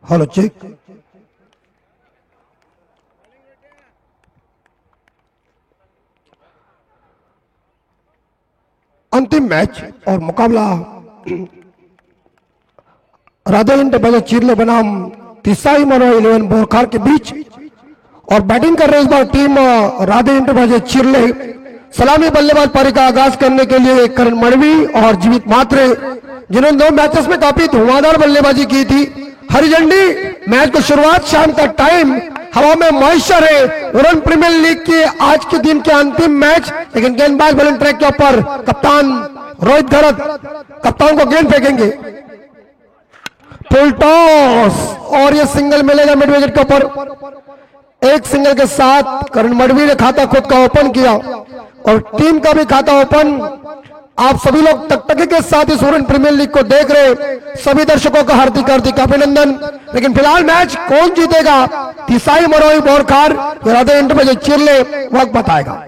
Hello check. अंतिम match और मुकाबला राधा इंटर चिरले बनाम तिसाई मनो 11 बोरखार के बीच और बैटिंग कर रहे इस बार टीम राधे इंटर चिरले। सलामी बल्लेबाज पारी का आगाज करने के लिए करण मणवी और जीवित मात्रे, जिन्होंने 2 मैचेस में काफी धुआंधार बल्लेबाजी की थी। हरी झंडी। मैच को शुरुआत शाम का टाइम, हवा में मॉइस्चर है। उड़न प्रीमियर लीग के आज के दिन के अंतिम मैच, लेकिन गेंदबाज बॉलिंग ट्रैक के ऊपर कप्तान रोहित घरत कप्तान को गेंद फेंकेंगे। फुल टॉस और ये सिंगल मिलेगा मिड विकेट के ऊपर। एक सिंगल के साथ करण मणवी ने खाता खुद का ओपन किया और टीम का भी खाता ओपन। आप सभी लोग टकटके के साथ इस उड़न प्रीमियर लीग को देख रहे सभी दर्शकों का हार्दिक हार्दिक अभिनंदन। लेकिन फिलहाल मैच कौन जीतेगा, तिसाई मरोई बोरखार राधे इंटर चिरले, वक्त बताएगा।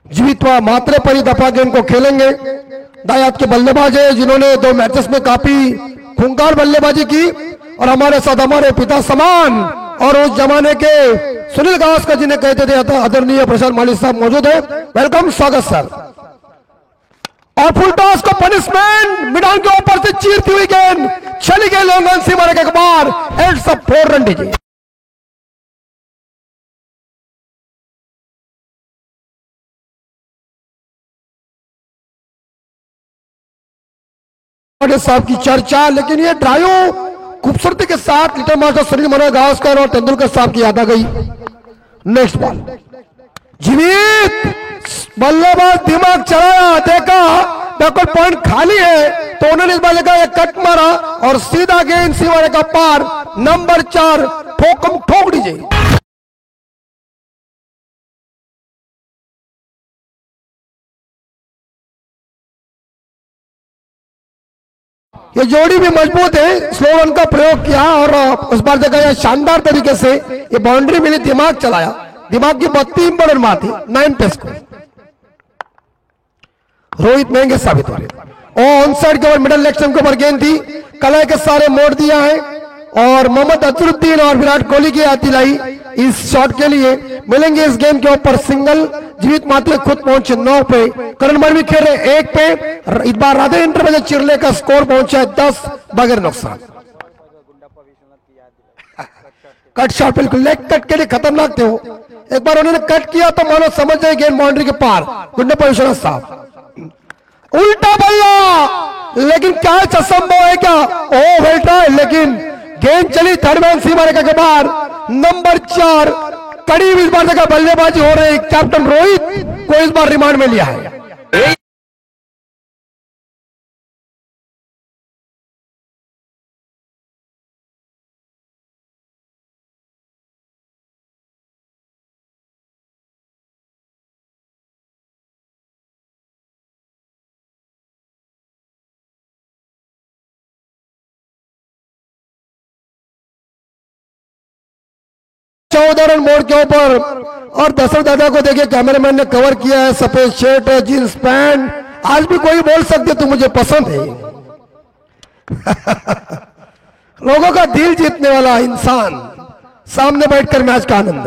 जीवित मात्रे पर ही दफा गेंद को खेलेंगे। दायात के बल्लेबाज है जिन्होंने 2 मैचेस में काफी खूंखार बल्लेबाजी की और हमारे साथ हमारे पिता समान और उस जमाने के सुनील गावस्कर जी ने कहते थे आदरणीय प्रशांत माली साहब मौजूद है। वेलकम, स्वागत सर। और फुल टॉस को पनिशमेंट, मिडान के ऊपर से चीरती हुई गेंद चली गई लॉन्ग ऑन सीमा के बाहर। एड्स अप 4 रन दीजिए। साहब की चर्चा, लेकिन ये ड्राइव खूबसूरती के साथ लिटिल मास्टर सुनील मनोहर गावस्कर और तेंदुलकर साहब की याद आ गई। नेक्स्ट बॉल, जीवित बल्लेबाज दिमाग चलाया, देखा बैकवर्ड पॉइंट खाली है तो उन्होंने इस बार एक कट मारा और सीधा गेंद सीमा का पार। नंबर 4 ठोक दीजिए। ये जोड़ी भी मजबूत है, स्लो रन का प्रयोग किया और उस बार देखा शानदार तरीके से ये बाउंड्री मिली, दिमाग चलाया, दिमाग की बत्ती इंपॉर्टेंट बात थी। 9 पेस को रोहित महंगे साबित हो रहे और ऑन साइड के ऊपर मिडल लेग स्टंप के ऊपर गेंद थी, कलाई के सारे मोड़ दिया है और मोहम्मद अजरुद्दीन और विराट कोहली की याद दिलाई इस शॉट के लिए। मिलेंगे इस गेंद के ऊपर सिंगल। जीवित मात्रे खुद पहुंचे 9 पे, करण मणवी खेल रहे 1 पे। इस बार राधे इंटर चिरले का स्कोर पहुंचा है 10 बगैर नुकसान। कट शॉट बिल्कुल लेग कट के लिए खतरनाक थे वो। एक बार उन्होंने कट किया तो मानो समझ जाए गेंद बाउंड्री के पार। गुंडप्पा विश्वनाथ साहब उल्टा बल्ला, लेकिन कैच असंभव है क्या? ओ बेटा, लेकिन गेंद चली थर्ड मैन सीमा रेखा के बाहर। नंबर 4 कड़ी इस बार देखा बल्लेबाजी हो रही। कैप्टन रोहित को इस बार रिमांड में लिया है। उदाहरण मोड़ के ऊपर और दशरथ दादा को देखिए कैमरामैन ने कवर किया है। सफेद शर्ट है, जींस पैंट। आज भी कोई बोल सकते तो मुझे पसंद है। लोगों का दिल जीतने वाला इंसान सामने बैठकर मैच का आनंद।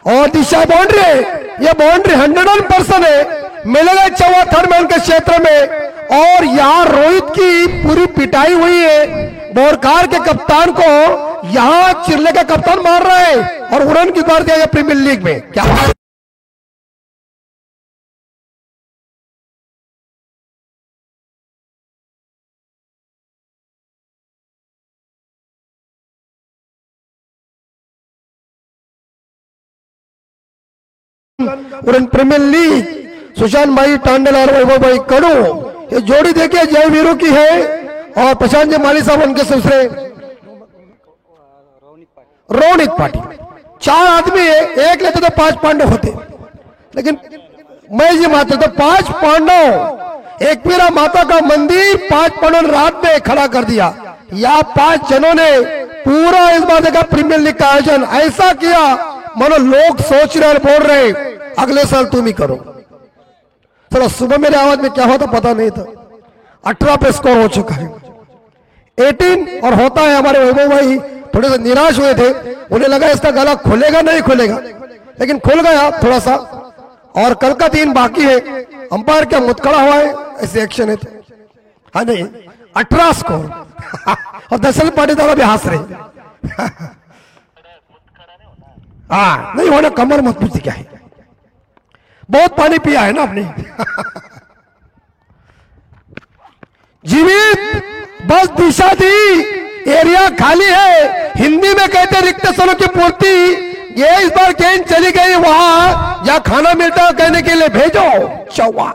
और दिशा बाउंड्री है, यह बाउंड्री 100% है। मिलेगा चौवा थर्ड मैन के क्षेत्र में और यहां रोहित की पूरी पिटाई हुई है। बोरखार के कप्तान को यहां चिरले का कप्तान मार रहा है और उड़न की बार दिया प्रीमियर लीग में। क्या उड़न प्रीमियर लीग सुशांत भाई टांडल और वैभव भाई कड़ू, ये जोड़ी देखिए जय वीरू की है। और प्रशांत जी माली साहब उनके दूसरे रोनित पाटिल। 4 आदमी है, एक लेते तो 5 पांडव होते, लेकिन मैं जी मात्र तो 5 पांडव। एक मेरा माता का मंदिर 5 पांडव रात में खड़ा कर दिया। या 5 जनों ने पूरा इस बार देखा प्रीमियर लीग का आयोजन ऐसा किया मानो लोग सोच रहे और बोल रहे अगले साल तुम ही करो। चलो सुबह मेरे आवाज में क्या हुआ था पता नहीं था। 18 पे स्कोर हो चुका है। 18 और होता है। हमारे वैभव भाई थोड़े से निराश हुए थे, उन्हें लगा इसका गला खुलेगा नहीं खुलेगा, लेकिन खुल गया थोड़ा सा। और कल का 3 बाकी है। अंपायर क्या मुतखड़ा हुआ है, ऐसे एक्शन है तो हाँ नहीं 18 स्कोर और दशरथ पाटीदार भी हंस रहे हाँ नहीं होना, कमर मत पूछती क्या है, बहुत पानी पिया है ना आपने जीवित बस दिशा दी, एरिया खाली है, हिंदी में कहते रिक्त स्थानों की पूर्ति। ये इस बार गेंद चली गई वहां जहां खाना मिलता है कहने के लिए भेजो चौवा।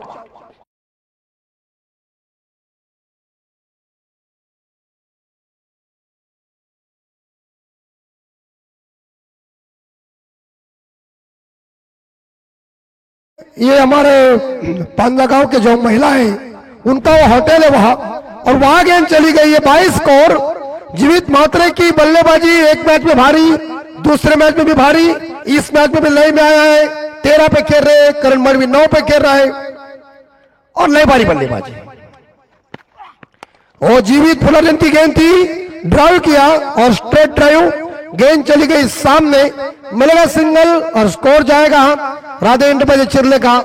ये हमारे पांडा गांव के जो महिला है उनका वो होटल है वहां, और वहां गेंद चली गई है। 22 स्कोर। जीवित मात्रे की बल्लेबाजी एक मैच में भारी, दूसरे मैच में भी भारी, इस मैच में भी लय में आया है। 13 पे खेल रहे, करण मड़वी 9 पे खेल रहा है और लय भारी बल्लेबाजी। वो जीवित पुनर्जन की गेंद थी, ड्राइव किया और स्ट्रेट ड्राइव, गेंद चली गई सामने, मिलेगा सिंगल और स्कोर जाएगा राधे एंटरप्राइजेज चिरले का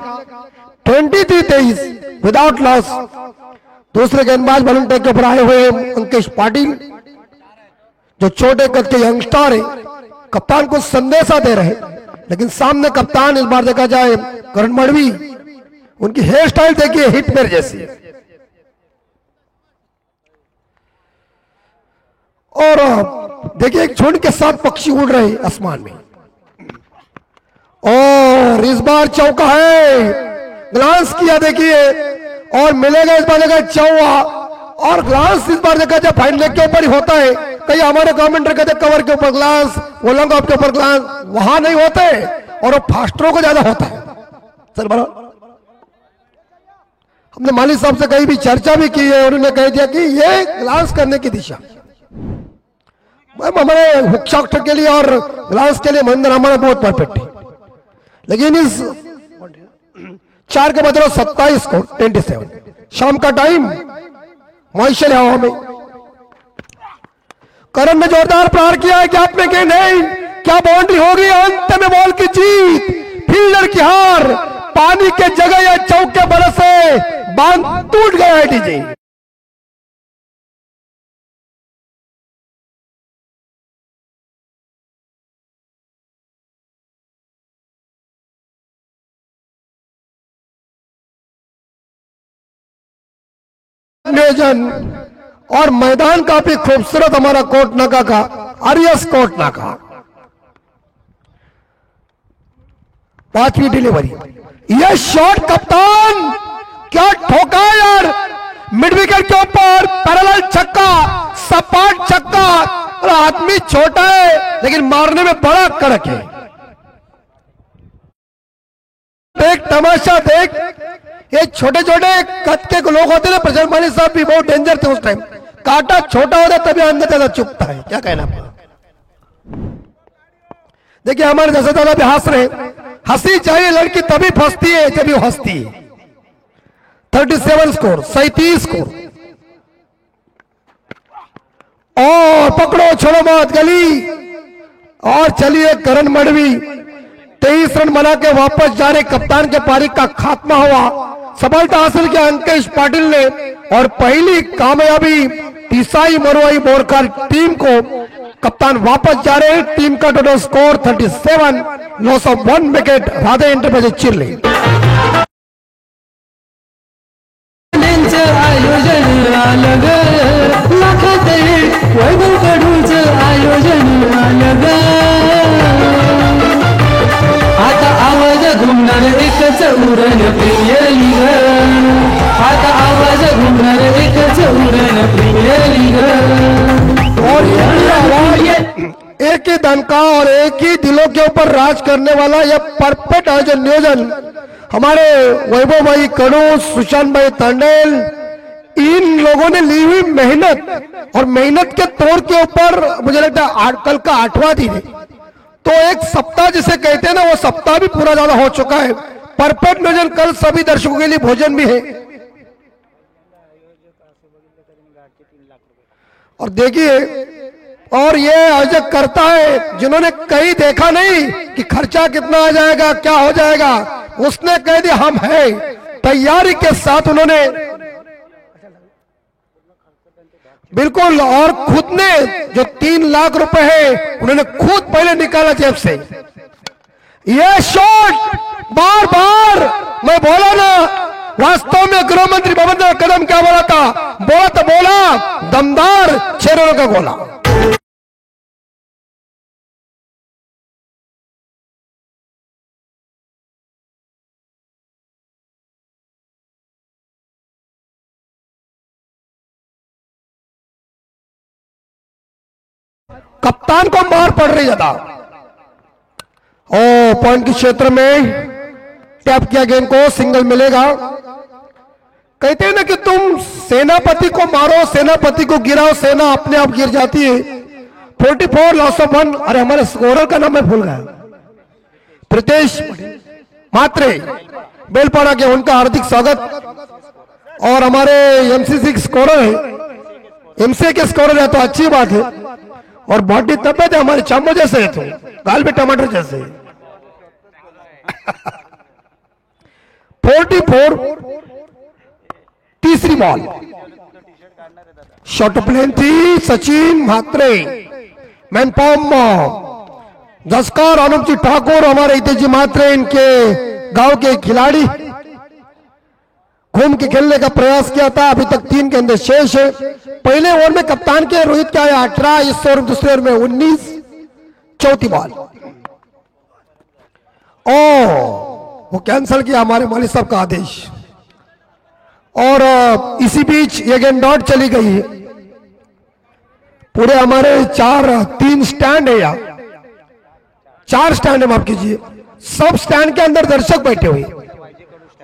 23-23 विदाउट लॉस। दूसरे गेंदबाज वॉलंटियर के ऊपर आए हुए अंकेश पाटिल, जो छोटे कद के यंगस्टर है, कप्तान को संदेशा दे रहे, लेकिन सामने कप्तान इस बार देखा जाए करण मड़वी, उनकी हेयर स्टाइल देखिए हिटमेयर जैसी। और देखिए एक झुंड के साथ पक्षी उड़ रहे आसमान में, और इस बार चौका है, ग्लांस किया देखिए और मिलेगा इस बार देखा चौवा। और ग्लांस इस बार देखा जाए फाइन लेग के ऊपर ही होता है, कई हमारे कमेंटर कहते कवर के ऊपर ग्लांस, वो लॉन्ग ऑफ के ऊपर ग्लांस, वहां नहीं होते और वो फास्टरों को ज्यादा होता है। सर बराबर हमने मालिक साहब से कहीं भी चर्चा भी की है और उन्होंने कह दिया कि ये ग्लांस करने की दिशा हमारे हुक शॉट के लिए और ग्लांस के लिए महेंद्र हमारा बहुत परफेक्ट है, लेकिन इस 4 के बदले 27 को 27 शाम का टाइम मॉइस्चर हवा में। करण ने जोरदार प्रहार किया है, गैप में गेंद है, क्या बाउंड्री होगी, अंत में बॉल की जीत, फील्डर की हार, पानी के जगह या चौक के बरस से बांध टूट गया है डीजे। नियोजन और मैदान काफी खूबसूरत हमारा कोटनाका का आरियस कोटनाका। 5वीं डिलीवरी, यह शॉट कप्तान क्या ठोका यार, मिड विकेट के ऊपर पैरेलल छक्का, सपाट छक्का, और आदमी छोटा है लेकिन मारने में बड़ा कड़क है। देख तमाशा देख, ये छोटे छोटे कद के लोग होते ना, प्रशांत मानी साहब भी बहुत डेंजर थे उस टाइम, काटा छोटा होता तभी अंदर ज्यादा चुपता है, क्या कहना आपका। देखिए हमारे जैसे दादा भी हंस रहे, हंसी चाहिए लड़की तभी फंसती है जब वो हंसती है। 37 स्कोर, 37 स्कोर, और पकड़ो छोड़ो मत गली, और चलिए करण मड़वी 23 रन बना के वापस जा रहे, कप्तान के पारी का खात्मा हुआ, सफलता हासिल किया अंकेश पाटिल ने, और पहली कामयाबी तिसाई मरवाई बोरकर टीम को, कप्तान वापस जा रहे, टीम का total score 37, loss of 1 wicket Radhe enterprises Chirle. आयोजन आलं ग, लाखात वैभव कडूचं आयोजन आलं ग, आता आवाज घुमणार एकच उरण प्रिमियर लीग, आता आवाज घुमणार एकच उरण प्रीमियर लीग। और एक ही दमका और एक ही दिलों के ऊपर राज करने वाला यह परफेक्ट आयोजन नियोजन हमारे वैभव भाई कड़ू, सुशांत भाई तांडेल, इन लोगों ने ली हुई मेहनत, और मेहनत के तौर के ऊपर मुझे लगता है कल का 8वां दिन है, तो एक सप्ताह जिसे कहते हैं ना, वो सप्ताह भी पूरा ज्यादा हो चुका है। परफेक्ट नियोजन, कल सभी दर्शकों के लिए भोजन भी है, और देखिए, और ये आयोजक करता है जिन्होंने कहीं देखा नहीं कि खर्चा कितना आ जाएगा, क्या हो जाएगा, उसने कह दिया हम है, तैयारी के साथ उन्होंने बिल्कुल, और खुद ने जो 3 लाख रुपए है उन्होंने खुद पहले निकाला जेब से। ये शॉट बार बार मैं बोला ना, वास्तव में गृह मंत्री भवन कदम क्या बोला था, बोला दमदार 6 रनों का गोला। कप्तान को मार पड़ रही ज्यादा। ओ पॉइंट के क्षेत्र में टैप किया गेंद को, सिंगल मिलेगा। कहते हैं ना कि तुम सेनापति को मारो, सेनापति को गिराओ, सेना अपने आप गिर जाती है। 44 लॉस ऑफ 1। अरे हमारे स्कोरर का नाम मैं भूल गया, प्रीतेश मात्रे बेलपाड़ा के, उनका हार्दिक स्वागत। और हमारे एमसीसी स्कोरर है, एमसीए के स्कोरर है तो अच्छी बात है। और बॉडी तबियत है हमारे चामो जैसे है, तो गाल पे टमाटर जैसे। 44 तीसरी बॉल, शॉर्ट प्लेन थी। सचिन म्हात्रे, मैनपॉम जसकर अनुप जी ठाकुर, हमारे हितेश जी म्हात्रे, इनके गांव के खिलाड़ी, घूम के खेलने का प्रयास किया था। अभी तक 3 गेंदें शेष है। पहले ओवर में कप्तान के रोहित का है 18, इस ओवर दूसरे ओवर में 19। चौथी बॉल, वो कैंसिल किया हमारे मालिक साहब का आदेश। और इसी बीच ये गेंद डॉट चली गई है। पूरे हमारे 3 स्टैंड है, यहाँ 4 स्टैंड है, माफ कीजिए। सब स्टैंड के अंदर दर्शक बैठे हुए,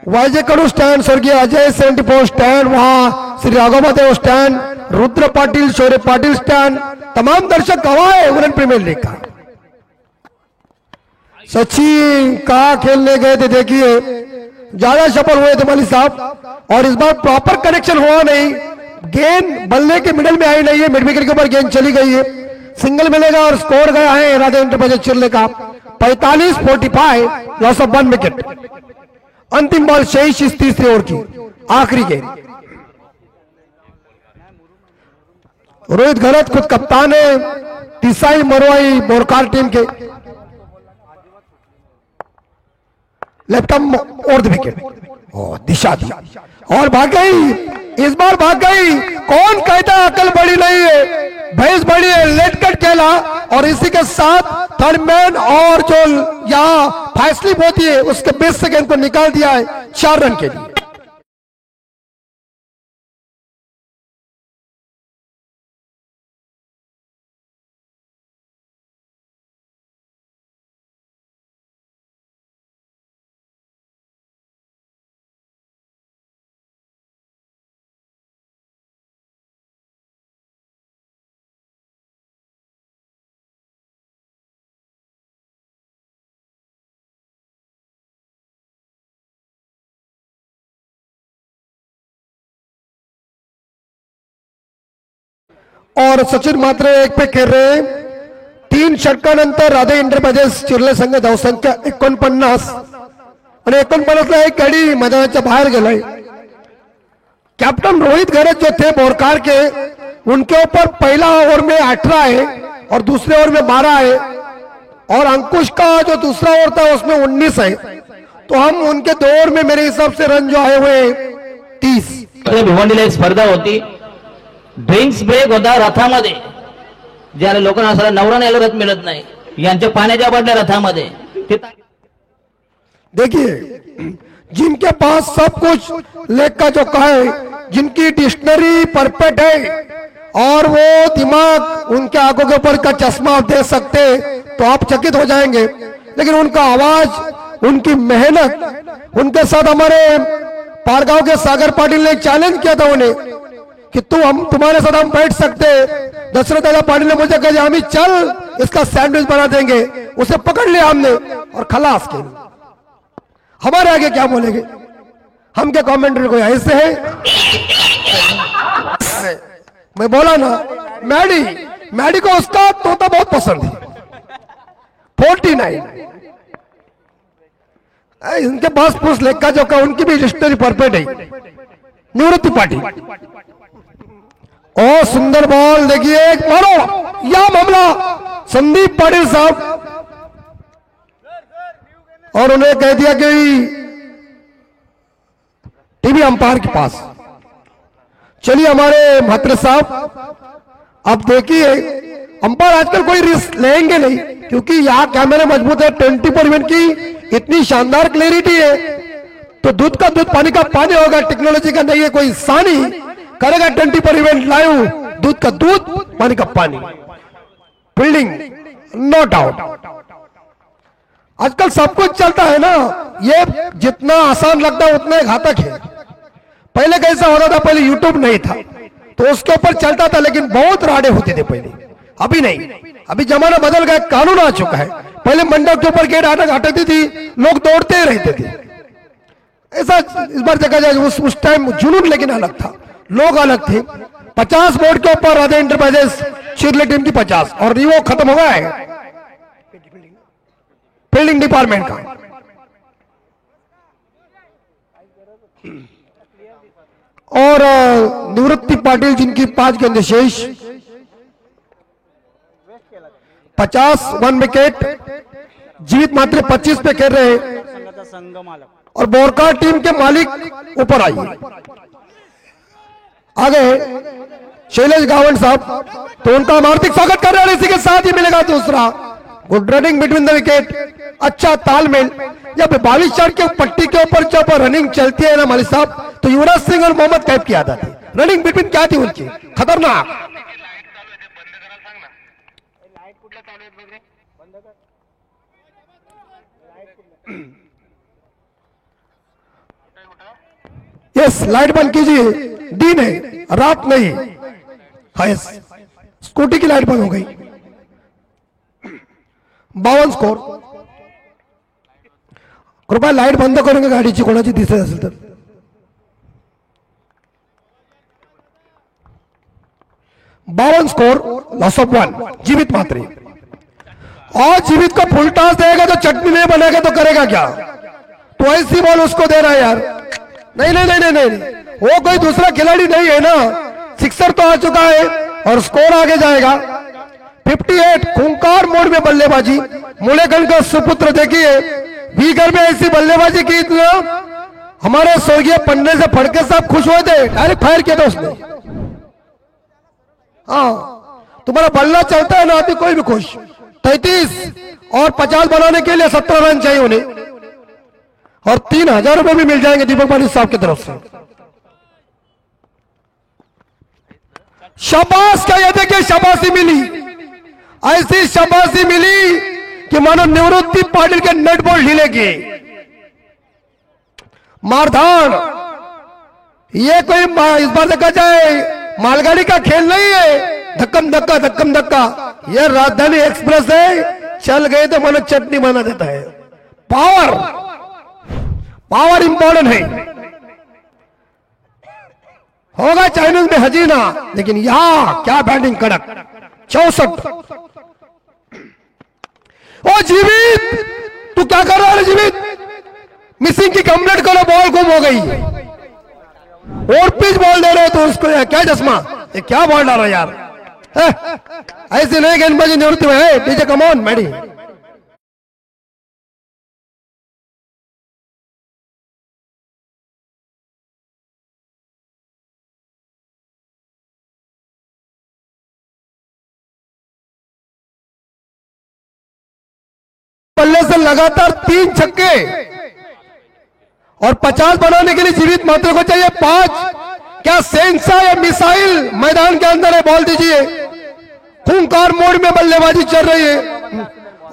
वाईजे कडू स्टैंड, स्वर्गीय अजय 74 स्टैंड, वहां श्री राघवदेव स्टैंड, रुद्र पाटिल, शौर्य पाटिल स्टैंड, तमाम दर्शक गवाह है वुमेन प्रीमियर लीग का। सचिन कहा खेलने गए थे, देखिए ज्यादा सफल हुए थे मलिक साहब, और इस बार प्रॉपर कनेक्शन हुआ नहीं। गेंद बल्ले के मिडल में आई नहीं है, मिड विकेट के ऊपर गेंद चली गई है। सिंगल मिलेगा और स्कोर गया है राधे इंटरप्राइजेज चिरले का 45-45, लॉस ऑफ 1 विकेट। अंतिम बॉल शेष इस तीसरे ओवर की, आखिरी गेंद। रोहित घरत खुद कप्तान है तिसाई मरवाई बोरकार टीम के। लेफ्ट आर्म और विकेट, दिशा दी और भाग गई, इस बार भाग गई। कौन कहता अकल बड़ी नहीं है, भैंस बड़ी है। लेट कट खेला और इसी के साथ थर्ड मैन और जो यहाँ फैसली होती है उसके 20 सेकेंड को निकाल दिया है 4 रन के लिए। और सचिन मात्र एक पे खेळ रहे। 3 षटकानंतर राधे इंटरप्राइजेस चिरले संघ धावसंख्या 49 आणि 49 ला एक गडी मैदानाच्या बाहेर गेलाय। कैप्टन रोहित घरत जो थे बोरकार के, उनके ऊपर पहला ओवर में 18 है और दूसरे ओवर में 12 है, और अंकुश का जो दूसरा ओवर था उसमें 19 है। तो हम उनके 2 ओवर में मेरे हिसाब से रन जो आए हुए 30। भिवंडीला एक स्पर्धा होती, ड्रिंक्स ब्रेक होता रथामध्ये, ज्याला लोकांना असं नवरा न्यायला रथ मिळत नाही, यांच्या पाण्याच्या बाटल्या रथामध्ये। देखिए जिनके पास सब कुछ लेख का जो कहा है, जिनकी डिक्शनरी परफेक्ट है और वो दिमाग उनके आंखों के ऊपर का चश्मा आप दे सकते तो आप चकित हो जाएंगे। लेकिन उनका आवाज, उनकी मेहनत, उनके साथ हमारे पारगांव के सागर पाटिल ने चैलेंज किया था उन्हें कि तुम्हारे साथ हम बैठ सकते। दशरथ दादा पाटिल ने मुझे कहा हम चल इसका सैंडविच बना देंगे, उसे पकड़ लिया हमने और खलास के। हमारे आगे क्या बोलेंगे, हम क्या कमेंट्री कोई ऐसे है। मैं बोला ना मैडी मैडी को उसका तोता बहुत पसंद है। 49 इनके पास पुरुष लेखा जो का उनकी भी हिस्ट्री परफेक्ट है। निवृत्ति पाटिल और सुंदर बॉल देखिए मारो या मामला संदीप पाटिल साहब और उन्हें कह दिया कि टीवी अंपायर के पास। चलिए हमारे म्हात्रे साहब अब देखिए अंपायर आजकल कोई रिस्क लेंगे नहीं क्योंकि यहाँ कैमरे मजबूत है। 24 की इतनी शानदार क्लैरिटी है तो दूध का दूध पानी का पानी होगा। टेक्नोलॉजी का नहीं है कोई सानी करेगा 24 लाइव दूध का दूध पानी का पानी। फील्डिंग नो डाउट आजकल सब कुछ चलता है ना। ये जितना आसान लगता है उतना ही घातक है। पहले कैसा होता था पहले यूट्यूब नहीं था तो उसके ऊपर चलता था लेकिन बहुत राडे होते थे पहले। अभी नहीं अभी जमाना बदल गया कानून आ चुका है। पहले मंडप के ऊपर गेट अटकती थी लोग दौड़ते ही रहते थे। ऐसा इस बार देखा जाए उस टाइम जुनून लेकिन अलग था लोग अलग थे। 50 बोर्ड के ऊपर राधे इंटरप्राइजेस चिरले टीम की 50 और रिवो खत्म हो गया है फील्डिंग डिपार्टमेंट का। और निवृत्ति पाटिल जिनकी 5 गेंदें शेष 50 1 विकेट। जीवित मात्र 25 पे खेल रहे और बोरकार टीम के मालिक ऊपर आई। आगे शैलेश गावंड साहब तो उनका हम हार्दिक स्वागत कर रहे हैं। इसी के साथ ही मिलेगा दूसरा good running between the wicket. अच्छा तालमेल जब 22 चार के पट्टी के ऊपर जब रनिंग चलती है ना मालिक साहब तो युवराज सिंह और मोहम्मद कैफ की आदत है। रनिंग बिटवीन क्या थी उनकी खतरनाक। यस लाइट बंद कीजिए दिन है रात नहीं है। स्कूटी की लाइट बंद हो गई। 52 स्कोर। कृपया लाईट बंद करून गाडीची कोणाची दिसत असेल तर। बावन स्कोर लॉस ऑफ 1 जीवित मात्रे। और जीवित को फुल टॉस देगा तो चटनी नहीं बनेगा तो करेगा क्या। तो ऐसी बॉल उसको दे रहा है यार। नहीं नहीं नहीं नहीं नहीं वो कोई दूसरा खिलाड़ी नहीं है ना। सिक्सर तो आ चुका है और स्कोर आगे जाएगा। 58 खूंखार मोड में बल्लेबाजी। मुलेगन का सुपुत्र देखिए बीगर में ऐसी बल्लेबाजी की तो हमारे स्वर्गीय पन्ने से फड़के साहब खुश हुए थे। डायरेक्ट फायर किया था उसने। हाँ तुम्हारा बल्ला चलता है ना आदमी कोई भी खुश। 33 और 50 बनाने के लिए 17 रन चाहिए उन्हें और 3000 रुपए भी मिल जाएंगे दीपक पानी साहब की तरफ से। शाबाश का ये देखिए शाबाशी मिली। ऐसी शाबाशी मिली कि मानो निवृत्ति पाटिल के नेट बॉल ढीलेगी। मारधाड़ ये कोई इस बार देखा जाए मालगाड़ी का खेल नहीं है। धक्कम धक्का ये राजधानी एक्सप्रेस है। चल गए तो मानो चटनी बना देता है। पावर इंपॉर्टेंट है। होगा चाइनीज में हजीना लेकिन यहां क्या बैटिंग कड़क। 64। ओ जीवित तू क्या कर रहा है जीवित। मिसिंग की कंप्लीट करो बॉल गुम हो गई और पिच बॉल दे रहे हो तो उसको क्या चश्मा ये क्या बॉल डाल रहा है यार। ऐसे नहीं गेंदबाजी निवृत्ति में है। DJ come on Maddy. बल्ले से लगातार 3 छक्के और 50 बनाने के लिए जीवित मात्रा को चाहिए 5। क्या सेंसा या मिसाइल मैदान के अंदर है। बॉल दीजिए। खूंखार मोड में बल्लेबाजी चल रही है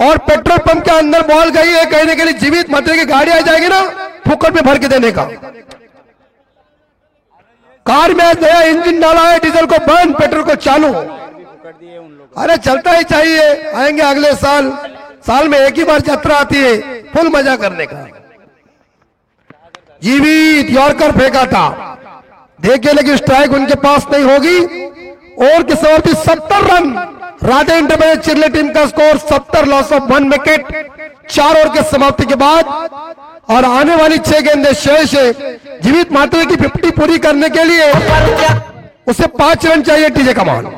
और पेट्रोल पंप के अंदर बॉल गई है। कहने के लिए जीवित मात्रा की गाड़ी आ जाएगी ना फुकट में भर के देने का। कार में नया इंजन डाला है। डीजल को बंद पेट्रोल को चालू। अरे चलता ही चाहिए। आएंगे अगले साल में एक ही बार यात्रा आती है फुल मजा करने का। जीवित यॉर्कर फेंका था देखिए लेकिन स्ट्राइक उनके पास नहीं होगी। ओवर की समाप्ति 70 run. Radhe enterprises Chirle team का score 70 loss of 1 wicket 4 over के समाप्ति के बाद। और आने वाली 6 गेंदें शेष है। जीवित मात्रे की 50 पूरी करने के लिए उसे 5 रन चाहिए टीजे कमान।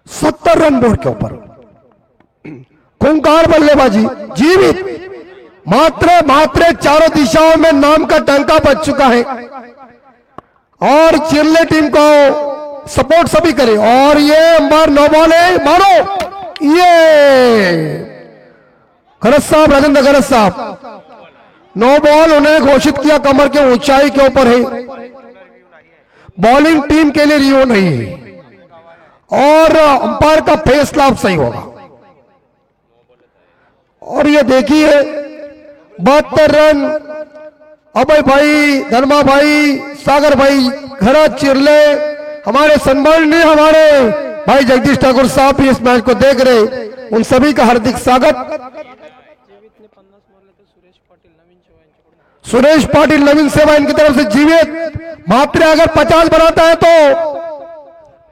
सत्तर रन बोर्ड के ऊपर खूंखार बल्लेबाजी जीवित मात्रे चारों दिशाओं में नाम का टंका बज चुका है। और चिरले टीम को सपोर्ट सभी करे। और ये अंबार 9 बॉल है, मारो ये गरज साहब, राजेंद्र गरज साहब 9 बॉल उन्हें घोषित किया। कमर के ऊंचाई के ऊपर है। बॉलिंग टीम के लिए रियो नहीं है और अंपायर का फैसला अब सही होगा। और ये देखिए 72 रन अभय भाई, धर्मा भाई, सागर भाई, घरा चिरले, हमारे सम्माननीय हमारे भाई जगदीश ठाकुर साहब भी इस मैच को देख रहे, उन सभी का हार्दिक स्वागत। सुरेश पाटिल नवीन सेवा इनकी तरफ से जीवित मात्रे अगर 50 बनाता है तो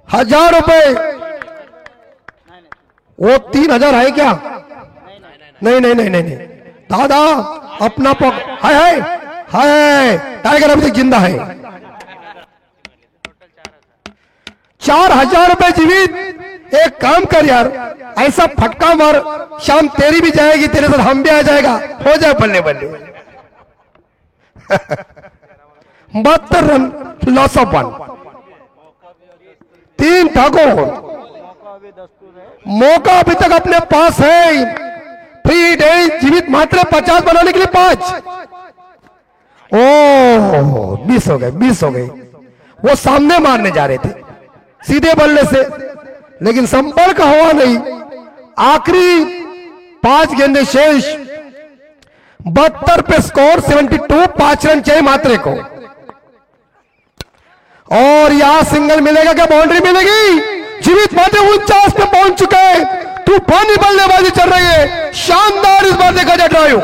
1000 रुपए। वो 3000 है क्या? नहीं नहीं नहीं नहीं दादा अपना पक है टाइगर अभी तक जिंदा है। 4000 रुपए जीवित। एक काम कर यार, ऐसा फटका मार, शाम तेरी भी जाएगी, तेरे साथ हम भी आ जाएगा, हो जाए बल्ले बल्ले। 72 रन लॉस ऑफ 1। 3 ठाकुर, मौका अभी तक अपने पास है। फ्री डे जीवित मात्रा 50 बनाने के लिए 5। ओ 20 हो गए। वो सामने मारने जा रहे थे सीधे बल्ले से, लेकिन संपर्क हुआ नहीं। आखिरी 5 गेंदें शेष। 72 पे स्कोर 72, 5 रन चाहिए मात्रे को। और यहां सिंगल मिलेगा क्या, बाउंड्री मिलेगी? जीवित मात्रे 49 पे पहुंच चुके हैं। तूफानी बल्लेबाजी चल रही है, शानदार इस बार देखा जाए ड्राइव।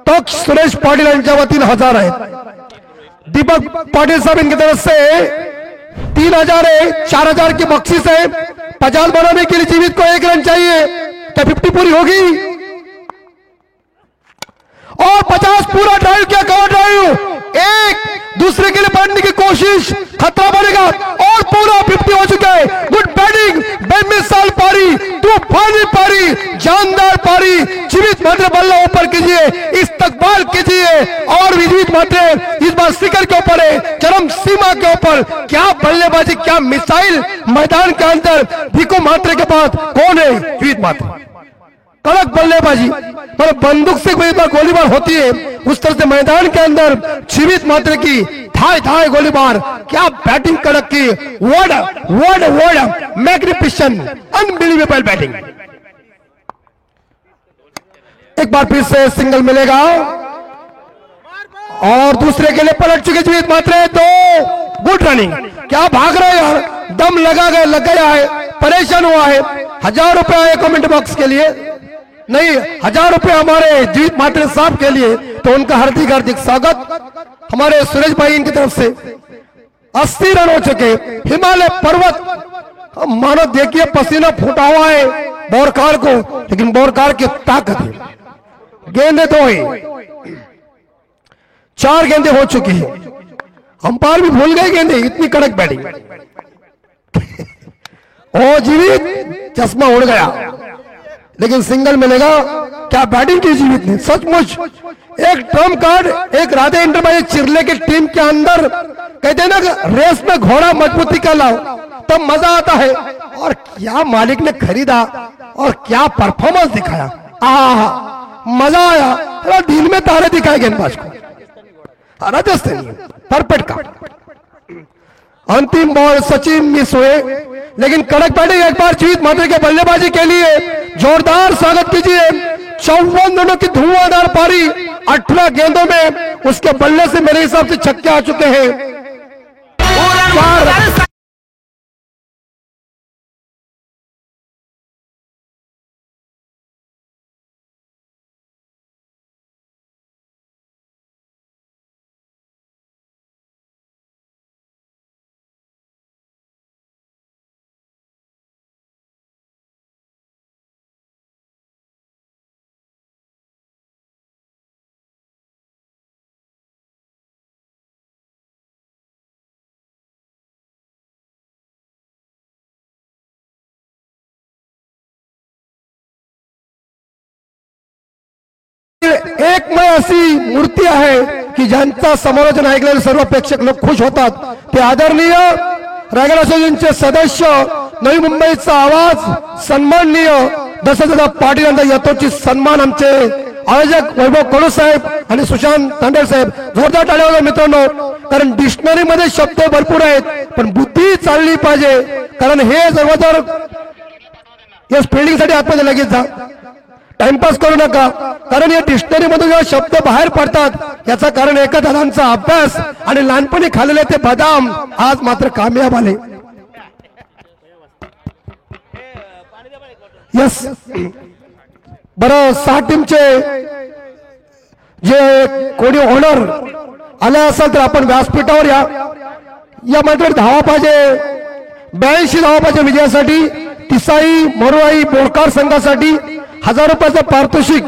तक सुरेश पाटिल अंजावा 3000 है। दीपक पाटिल साहब इनकी तरफ से 3000 है। 4000 की बख्शिश है। 50 बनाने के लिए जीवित को 1 रन चाहिए। क्या 50 पूरी होगी? और 50 पूरा ड्राइव किया, कवर ड्राइव। एक दूसरे के लिए बढ़ने की कोशिश, खतरा बनेगा और पूरा 50 हो चुका है। गुड बैटिंग, बेमिसाल पारी, तूफानी पारी, जानदार पारी। जीवित मात्रे बल्ला ऊपर कीजिए, इस्तकबाल कीजिए। और जीवित मात्रे इस बार शिखर के ऊपर है, चरम सीमा के ऊपर। क्या बल्लेबाजी, क्या मिसाइल मैदान के अंदर। भिको मात्रे के पास कौन है? जीवित मात्रे कड़क बल्लेबाजी, पर बंदूक से कोई बार गोलीबार होती है उस तरह से मैदान के अंदर जीवित मात्रे की थाए गोलीबार। क्या बैटिंग कड़क की, वर्ड मैग्निफिसेंट, अनबिलीवेबल बैटिंग। एक बार फिर से सिंगल मिलेगा और दूसरे के लिए पलट चुके जीवित मात्रे। तो गुड रनिंग, क्या भाग रहे यार, दम लग गया है, परेशान हुआ है। 1000 रुपए आए कमेंट बॉक्स के लिए, नहीं 1000 रुपए हमारे जीवित मात्रे साहब के लिए, तो उनका हार्दिक स्वागत। हमारे सुरेश भाई इनकी तरफ से 80 रन हो चुके। हिमालय पर्वत, मानो देखिए पसीना फूटा हुआ है बोरकार को, लेकिन बोरकार की ताकत है। गेंदे 2 है, 4 गेंदे हो चुकी है। अंपायर भी भूल गए गेंदे, इतनी कड़क बैटिंग। ओ जीवित चश्मा उड़ गया, लेकिन सिंगल मिलेगा। क्या बैटिंग की जीवित ने, सचमुच एक ट्रम्प कार्ड। एक राधे इंटरप्राइजेज चिरले की टीम के अंदर कहते हैं ना, रेस में घोड़ा मजबूती का लाओ तब मजा आता है। और क्या मालिक ने खरीदा और क्या परफॉर्मेंस दिखाया, मजा आया। दिल में तारे दिखाए गेंदबाज को। राजस्थानी परफेक्ट का अंतिम बॉल सचिन मिस हुए, लेकिन कड़क बैटिंग एक बार जीवित मात्रे के बल्लेबाजी के लिए जोरदार स्वागत कीजिए। 54 रनों की धुआंधार पारी 18 गेंदों में उसके बल्ले से मेरे हिसाब से छक्के आ चुके हैं। एक मय अशी मूर्ती आहे की ज्यांचा समालोचन ऐकलेले सर्व प्रेक्षक लोक खुश होतात, ते आदरणीय रायगड असोसिएशनचे सदस्य, नवी मुंबईचा आवाज, सन्माननीय दशरथदादा पाटील यांचा यथोचित सन्मान आमचे आयोजक वैभव कडू साहेब आणि सुशांत तांडेल साहेब, जोरदार टाळ्या वाजवा मित्रांनो. कारण डिक्शनरी मध्ये शब्द भरपूर आहेत पण बुद्धी चालली पाहिजे. कारण हे जवळजवळ या स्पेलिंग साठी आतमध्ये लगेच जा, टाइमपास करू नका. कारण या डिक्शनरी मधून जेव्हा शब्द बाहेर पडतात याचा कारण एका दादांचा अभ्यास आणि लहानपणी खाल्लेले ते बदाम आज मात्र कामयाब आले. यस बरं, 6 टीमचे जे कोणी ऑनर आले असेल तर आपण व्यासपीठावर या मध्ये धावा पाहिजे. 82 धावा पाहिजे विजयासाठी. तिसाई मरुआई बोरकार संघासाठी 1000 रुपयाचं पारितोषिक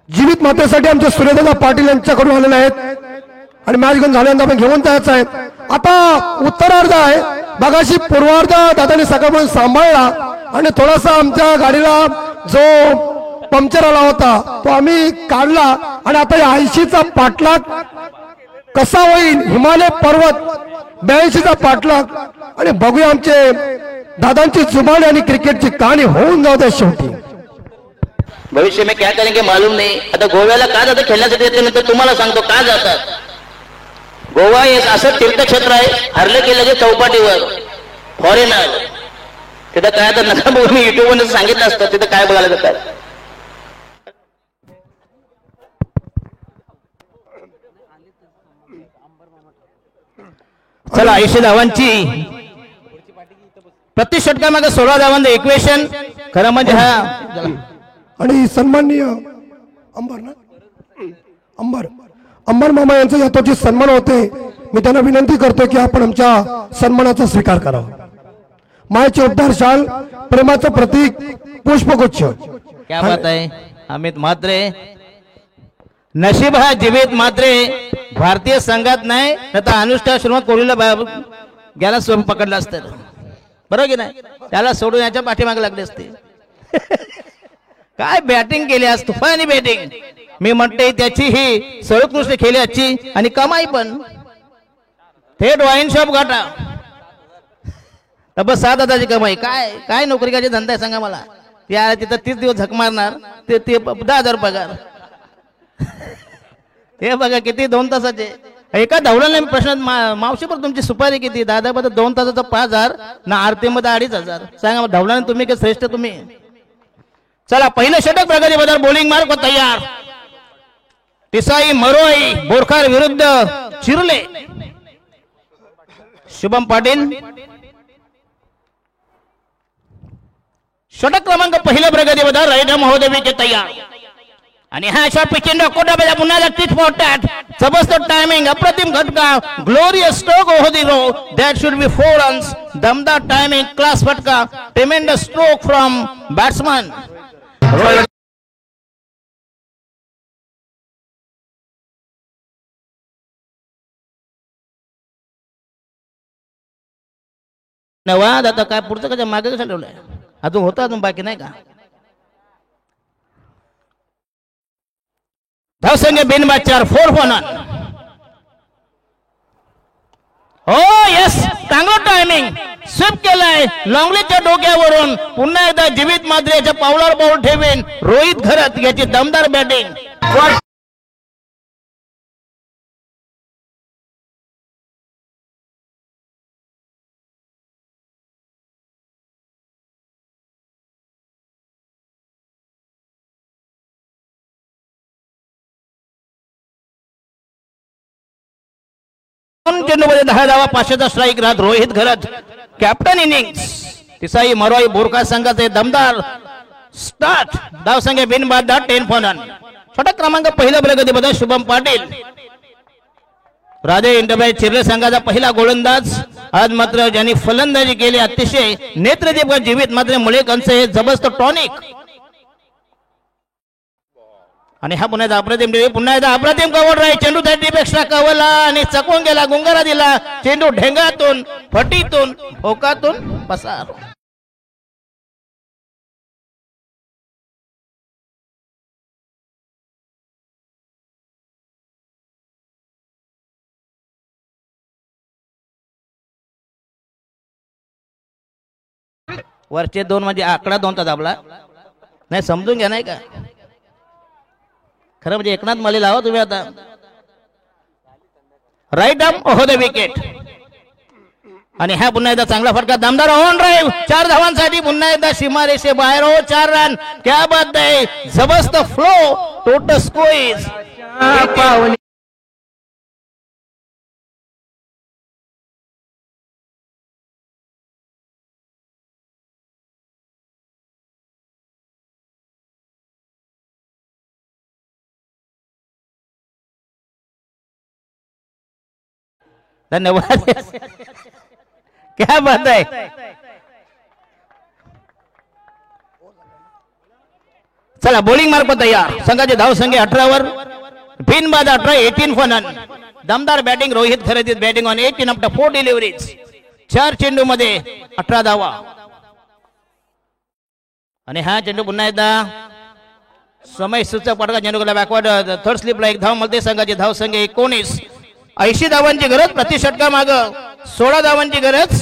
जीवित मातेसाठी आमचे सूर्यदादा पाटील यांच्याकडून आलेले आहेत आणि मॅच घेऊन झाल्यानंतर आपण घेऊन जायचं आहे. आता उत्तरार्ध आहे, मगाशी पूर्वार्ध दादांनी सकाळपासून सांभाळला आणि थोडासा आमच्या गाडीला जो पंक्चर आला होता तो आम्ही काढला आणि आता 80चा पाठलाग कसा होईल, हिमालय पर्वत 82चा पाठलाग, आणि बघूया आमचे दादांची जुबानी आणि क्रिकेटची कहाणी होऊन जाऊ दे शेवटी. भविष्य में क्या करेंगे मालूम नहीं. आता गोव्याला का जातं खेळण्यासाठी येते नंतर तुम्हाला सांगतो का जातात. गोवा हे असं तीर्थक्षेत्र आहे, हरलं की लगेच चौपाटीवर फॉरेनर. तिथं काय तर नका बघू, मी युट्यूबवर सांगितलं असतं तिथं काय बघायला जातात. चला 80 धावांची प्रति षटकामागे 16 धावांचं इक्वेशन. खरं म्हणजे हा आणि सन्माननीय अंबर ना अंबर मामा यांचा यथोचित सन्मान होते. मी त्यांना विनंती करतो की आपण आमच्या सन्मानाचा स्वीकार करावा. मायेचे उद्धार शाल, प्रेमाचं प्रतीक, पुष्पगुच्छ. क्या बात आहे. अमित म्हात्रे, नशीब हा जीवित म्हात्रे भारतीय संघात नाही तर अनुष्का शर्मा कोहलीला गेला स्वरूप पकडलं असतं, बरोबर की नाही. त्याला सोडून याच्या पाठीमागे लागले असते. काय बॅटिंग केली आज, तुफानी बॅटिंग. मी म्हणते त्याची ही सर्वोत्कृष्ट खेळी आजची आणि कमाई पण थेट वाईन शॉप घाटा बस 7,000ची कमाई. काय काय नोकरीचे धंदा आहे सांगा मला. त्या तिथं 30 दिवस झक मारणार ते 10,000 पगार. हे बघा किती 2 तासाचे. एका धावल्याने प्रश्न मावशी पण तुमची सुपारी किती. दादा बद्दल 2 तासाचा 5,000 ना आरतीमध्ये 2,500. सांगा धावल्याने तुम्ही काय श्रेष्ठ तुम्ही. चला पहिलं षटक प्रगती बदल. बॉलिंग मार्क को तयार. तिसाई मरोई बोरकार विरुद्ध चिरले. शुभम पाटील षटक क्रमांक पहिलं प्रगती बदल. राईडर महोदय विकेट तयार आणि हा शॉट पिच कोटा पुन्हा टिच फॉर टॅट. जबरदस्त टायमिंग, अप्रतिम घटका, glorious stroke over the row. That should be 4 runs. दमदार टायमिंग, क्लास फटका, ट्रेमेंडस स्ट्रोक फ्रॉम बॅट्समन. नवाद आता काय पुढचं कशा मागे कसं ठेवलंय. अजून होतं, अजून बाकी नाही का. धावसंख्या बिनबाद 4 for none. हो यस, चांगलं टायमिंग. स्वीप केलाय लॉंगलीच्या डोक्यावरून. पुन्हा एकदा जीवित मात्रे याच्या पावलावर पाऊल ठेवेन रोहित घरत. याची दमदार बॅटिंग. चेंडूमध्ये 10 धावा 500चा स्ट्राईक राहत रोहित घरत कॅप्टन इनिंग्स तिसाई मरोई बोरका संघाचे दमदार स्टार्ट धाव संख्या बिनबाद 10 फॉर नन षटक क्रमांक पहिला प्रगतीपद शुभम पाटील राधे इंटरप्राइज चिर्ले संघाचा पहिला गोलंदाज आज मात्र ज्यांनी फलंदाजी केली अतिशय नेत्रदीप जीवित मात्र मुळे कंसे हे जबरदस्त टॉनिक आणि हा पुन्हा अप्रतिम कव्हर राहील चेंडू पेक्षा कवला आणि चकवून गेला गुंगारा दिला चेंडू ढेंगातून फटीतून भोकातून पसार वरचे दोन म्हणजे आकडा 2 दाबला नाही समजून घ्या नाही का खरं म्हणजे एकनाथ माली लावा तुम्ही आता right arm over the wicket आणि हा पुन्हा एकदा चांगला फटका दमदार ऑन ड्राईव्ह 4 धावांसाठी पुन्हा एकदा सीमारेषे बाहेर हो 4 रन क्या बात आहे जबरदस्त फ्लो टोटल स्कोर धन्यवाद क्या बात आहे चला बॉलिंग मार्क तयार संघाची धाव संख्या 18 वर बिनबाद 18 फॉर नन दमदार बॅटिंग रोहित खरेदीत बॅटिंग ऑन 18 आफ्टर 4 डिलिव्हरीज 4 चेंडू मध्ये 18 धावा आणि हा चेंडू पुन्हा एकदा समय सूचक पटका चेंडू गेला बॅकवर्ड थर्ड स्लिपला 1 धाव मध्ये संघाची धाव संख्या 19 80 धावांची गरज प्रति षटका माग 16 धावांची गरज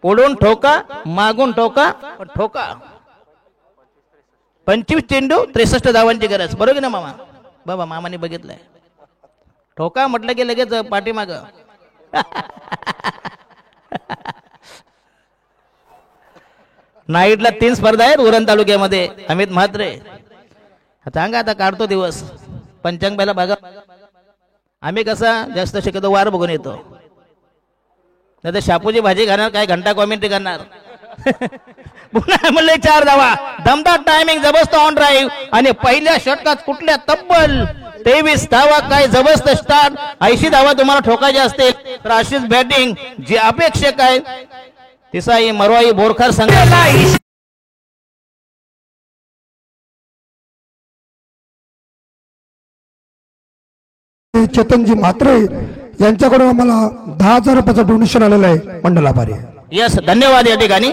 उडून ठोका मागून ठोका ठोका 25 चेंडू 63 धावांची गरज बरोबर ना मामा बाबा मामाने बघितलंय ठोका म्हटलं की लगेच पाठीमाग नाईटला 3 स्पर्धा आहेत उरण तालुक्यामध्ये अमित म्हात्रे सांगा आता काढतो दिवस पंचांग पहिला बघा आम्ही कसा जास्त शक्यतो वार बघून येतो नाही तर शापूची भाजी खाणार काय घंटा कॉमेंट्री करणार पुन्हा म्हणले 4 धावा दमदार टायमिंग जबरदस्त ऑन ड्राईव्ह आणि पहिल्या षटकात कुठल्या तब्बल 23 धावा काय जबरदस्त स्टार्ट 80 धावा तुम्हाला ठोकायचे असतील तर अशीच बॅटिंग जी अपेक्षक आहे तिसाई मरवाई बोरखार संघाला चेतनजी म्हात्रे यांच्याकडून आम्हाला 10,000 रुपयाचं डोनेशन आलेलं आहे मंडल आभारी यस धन्यवाद या ठिकाणी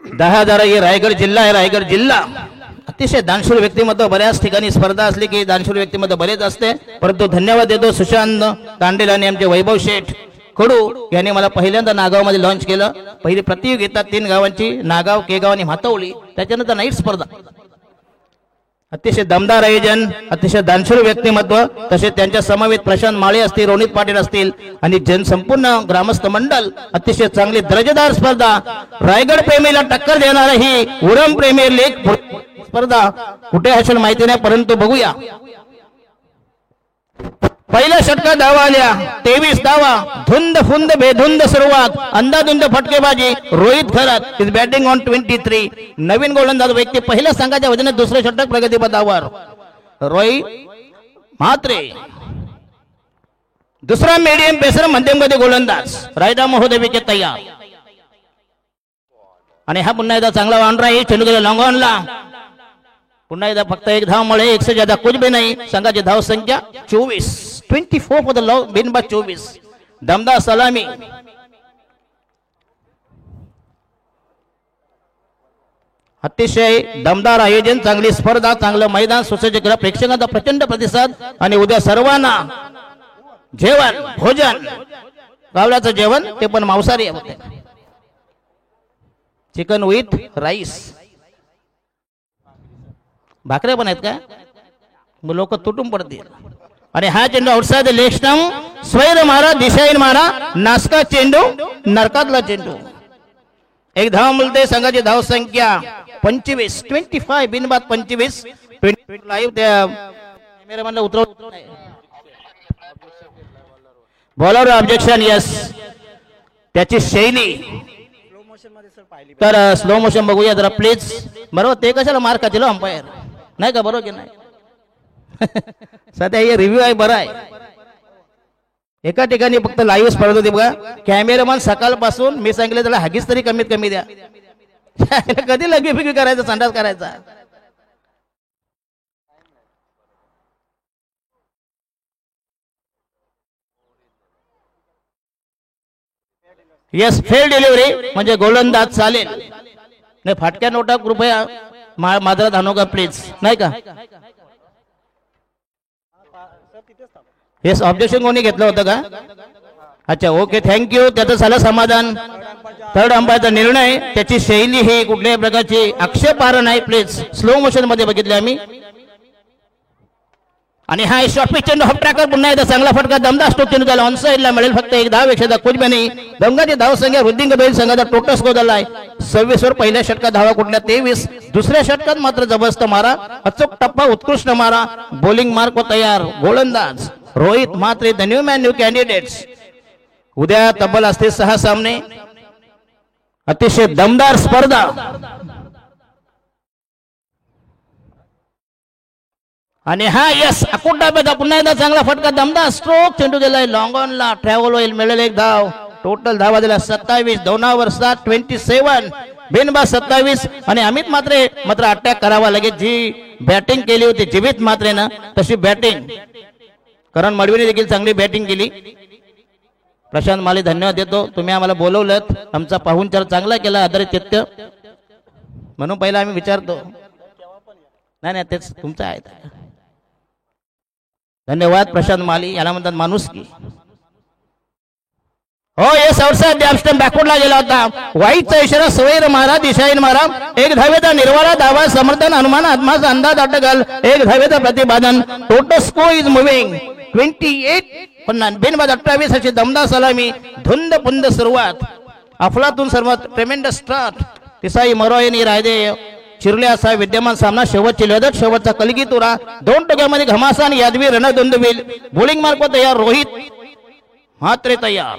10,000 हे रायगड जिल्हा आहे रायगड जिल्हा अतिशय दानशूर व्यक्तिमत्व बऱ्याच ठिकाणी स्पर्धा असली की दानशूर व्यक्तिमत्व बरेच असते परंतु धन्यवाद देतो सुशांत तांडेल आणि आमचे वैभव शेठ खडू यांनी मला पहिल्यांदा नागाव मध्ये लॉन्च केलं पहिली प्रतियोगिता 3 गावांची नागाव केगाव आणि म्हातवली त्याच्यानंतर नाईट स्पर्धा अतिशय दमदार आयोजन अतिशय दानशूर व्यक्तिमत्व तसेच त्यांच्या समवेत प्रशांत माळे असतील रोनित पाटील असतील आणि संपूर्ण ग्रामस्थ मंडळ अतिशय चांगली दर्जेदार स्पर्धा रायगड प्रेमीला टक्कर देणारी ही उरण प्रीमियर लीग स्पर्धा कुठे असेल माहिती नाही परंतु बघूया पहिल्या षटकात धावा आल्या 23 धावा धुंद फुंद बेधुंद सुरुवात अंदाधुंद फटकेबाजी Rohit Kharat is batting on 23 नवीन गोलंदाज व्यक्ती पहिल्या संघाच्या वजनात दुसरे षटक प्रगतीपथावर रोहित म्हात्रे दुसरा मीडियम पेसर मध्यम गती गोलंदाज राईट आर्म होते विकेट तयार आणि हा पुन्हा एकदा चांगला ऑन राहील चेंडू गेला लॉंग ऑनला पुन्हा एकदा फक्त 1 धाव मुळे 1 से ज्यादा कुछ भी नाही संघाची धाव संख्या 24 फॉर द लॉ बिनबाद 24 दमदार सलामी अतिशय दमदार आयोजन चांगली स्पर्धा चांगलं मैदान सुसज्ज प्रेक्षकांचा प्रचंड प्रतिसाद आणि उद्या सर्वांना जेवण भोजन गावल्याचं जेवण ते पण मांसाहारी होते चिकन विथ राईस भाकऱ्या पण आहेत का मग लोक तुटून पडतील आणि हा चेंडू आउटसाइड द लेग स्टंप स्वैर मारा दिशाहीन मारा नासका चेंडू नरकातला चेंडू 1 धाव मिळते संघाची धाव संख्या 25 बिनबाद 25 लाईव्ह त्या कॅमेरामॅनला उतरव बॉलर ऑब्जेक्शन यस, त्याची शैली तर स्लो मोशन बघूया जरा प्लीज. बरोबर ते कशाला मार खातील अंपायर नाही का, बरोबर की नाही. सध्या हे रिव्ह्यू आहे बरं आहे. एका ठिकाणी फक्त लाईव्ह स्पर्धा होती बघा, कॅमेरामन सकाळपासून मी सांगितलं त्याला हागीच तरी कमीत कमी द्या. कधी लगी फिकी करायचा, संडास करायचा. येस फेल डिलिव्हरी म्हणजे गोलंदाज चालेल नाही. फाटक्या नोटा कृपया माजरात आणू का प्लीज नाही का. येस ऑब्जेक्शन कोणी घेतलं होतं का. अच्छा ओके थँक्यू. त्याचं झालं समाधान. थर्ड अंपायरचा निर्णय, त्याची शैली ही कुठल्याही प्रकारची आक्षेपार्ह नाही. प्लीज स्लो मोशन मध्ये बघितले आम्ही. आणि हा शॉर्ट पिच चेंडू हॉप ट्रॅकर पुन्हा एकदा चांगला फटका दमदार स्ट्रोक चेंडू त्याला ऑन साइडला मिळेल. फक्त एक धाव पेक्षा कुछ भी नाही. दंगाची धाव संख्या वृद्धिंग बैल संघाचा टोटल स्कोर झाला आहे 26 वर. पहिल्या षटकात धावा कुठल्या 23. दुसऱ्या षटकात मात्र जबरदस्त मारा, अचूक टप्पा, उत्कृष्ट मारा. बॉलिंग मार्क तयार. गोलंदाज Rohit Mhatre the new man new candidates. उद्या तब्बल असते 6 सामने. अतिशय दमदार स्पर्धा. आणि हा यस अकुटा पेदा पुन्हा एकदा चांगला फटका दमदार स्ट्रोक चेंडू दिलाय लॉंग ऑनला. ट्रॅव्हल होईल, मिळेल एक धाव. टोटल धावा दिला 27. 2 ओव्हर 7 27. बिनबाद 27. आणि अमित मात्रे मात्र अटॅक करावा लागेल. जी बॅटिंग केली होती जीवित मात्रेनं तशी बॅटिंग करण मडवीने देखील चांगली बॅटिंग केली. प्रशांत माली धन्यवाद देतो, तुम्ही आम्हाला बोलवलं, आमचा पाहुणचार चांगला केला आदरातिथ्य म्हणून. पहिला आम्ही विचारतो नाही नाही तेच तुमचं आहे. धन्यवाद प्रशांत माली, याला म्हणतात माणुसकी. हो येस आउटसाइड डॅम स्टंप बॅकवर्डला गेला होता. वाईटचा इशारा सवैर मारा, दिशाहीन मारा. एक धावेचा निर्वाळा, धावा समर्थन, अनुमान, आत्माचा अंदाज अटकल. एक धावेचा प्रतिपादन. Total score is moving 28. बिनबाद 28 अशी दमदार सलामी. धुंद पुंद सुरुवात. अफलातून सर्वात ट्रेमेंडस स्टार्ट. तिसाई मरोयनी रायदे चिरले असा विद्यमान सामना. शेवटची लढत, शेवटचा कलगी तुरा. 2 टोक्यामध्ये घमासान यादवी रणधुंदवील. बॉलिंग मार्क तयार. रोहित म्हात्रे तयार.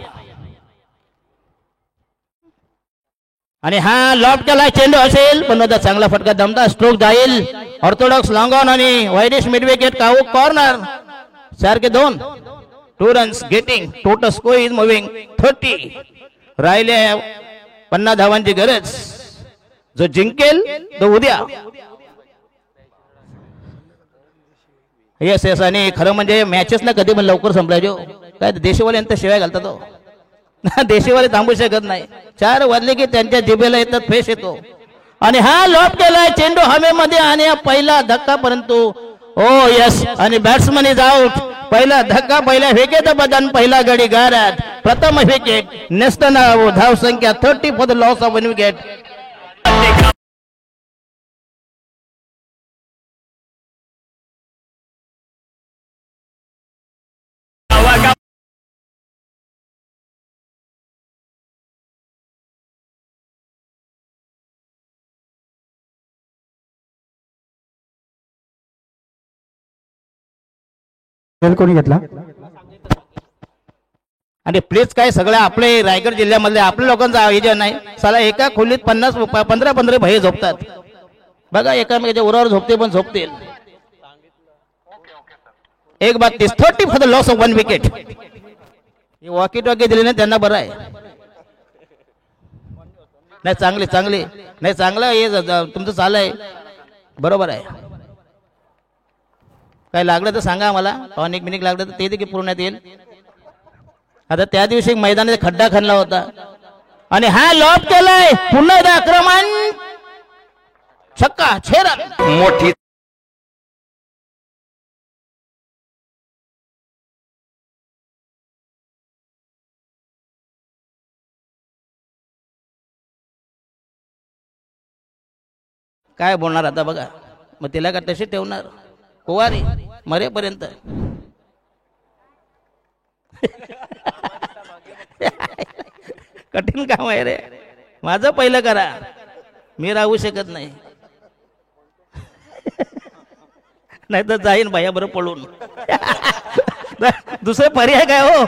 आणि हा लॉफ्ट केला चेंडू असेल पण चांगला फटका दमदार स्ट्रोक जाईल. ऑर्थोडॉक्स लॉंग ऑन आणि वायडिश मिड विकेट. काऊ कॉर्नर. 4 के 2. 2 runs getting. Total score is moving 30. राहिले 50 धावांची गरज. जो जिंकेल तो उद्या. Yes yes. आणि खरं म्हणजे मॅचेस ना कधी पण लवकर संपलायचो काय. देशीवाले यांना शिवाय घालतात तो. देशीवाले थांबू शकत नाही. 4 वाजले की त्यांच्या जिभेला येतात फेस येतो. आणि हा लॉप केलाय चेंडू हवेमध्ये आणि पहिला धक्का. परंतु ओ यस आणि बॅट्समन इज आउट. पहिला धक्का, पहिल्या विकेट बदन, पहिला गडी गारात. प्रथम विकेट. नसताना धाव संख्या 30 for the loss of 1 wicket. कोणी घेतला. आणि प्लीज काय सगळ्या आपले रायगड जिल्ह्यामधले आपल्या लोकांचा आयोजन नाही. साला एका खोलीत 15 भये झोपतात बघा. एकामेकाच्या उरावर झोपते पण झोपतील. एक बात 30 for the loss of 1 wicket. Walkie talkie दिले ना त्यांना बरं आहे. नाही चांगली चांगली नाही चांगलं हे तुमचं चालू आहे बरोबर आहे. काय लागलं तर सांगा आम्हाला. टॉनिक मिनिक लागलं तर ते देखील पुरवण्यात येईल. आता त्या दिवशी मैदानात खड्डा खणला होता आणि हा लॉप केलाय. पुन्हा एकदा आक्रमण. छक्का 6 रन. मोठी काय बोलणार आता बघा. मग तिला का तशी ठेवणार कुवारी मरेपर्यंत. कठीण काम आहे रे. माझं पहिलं करा, मी राहू शकत नाही. नाही तर जाईन भैया बरोबर पळून. दुसरे पर्याय काय हो.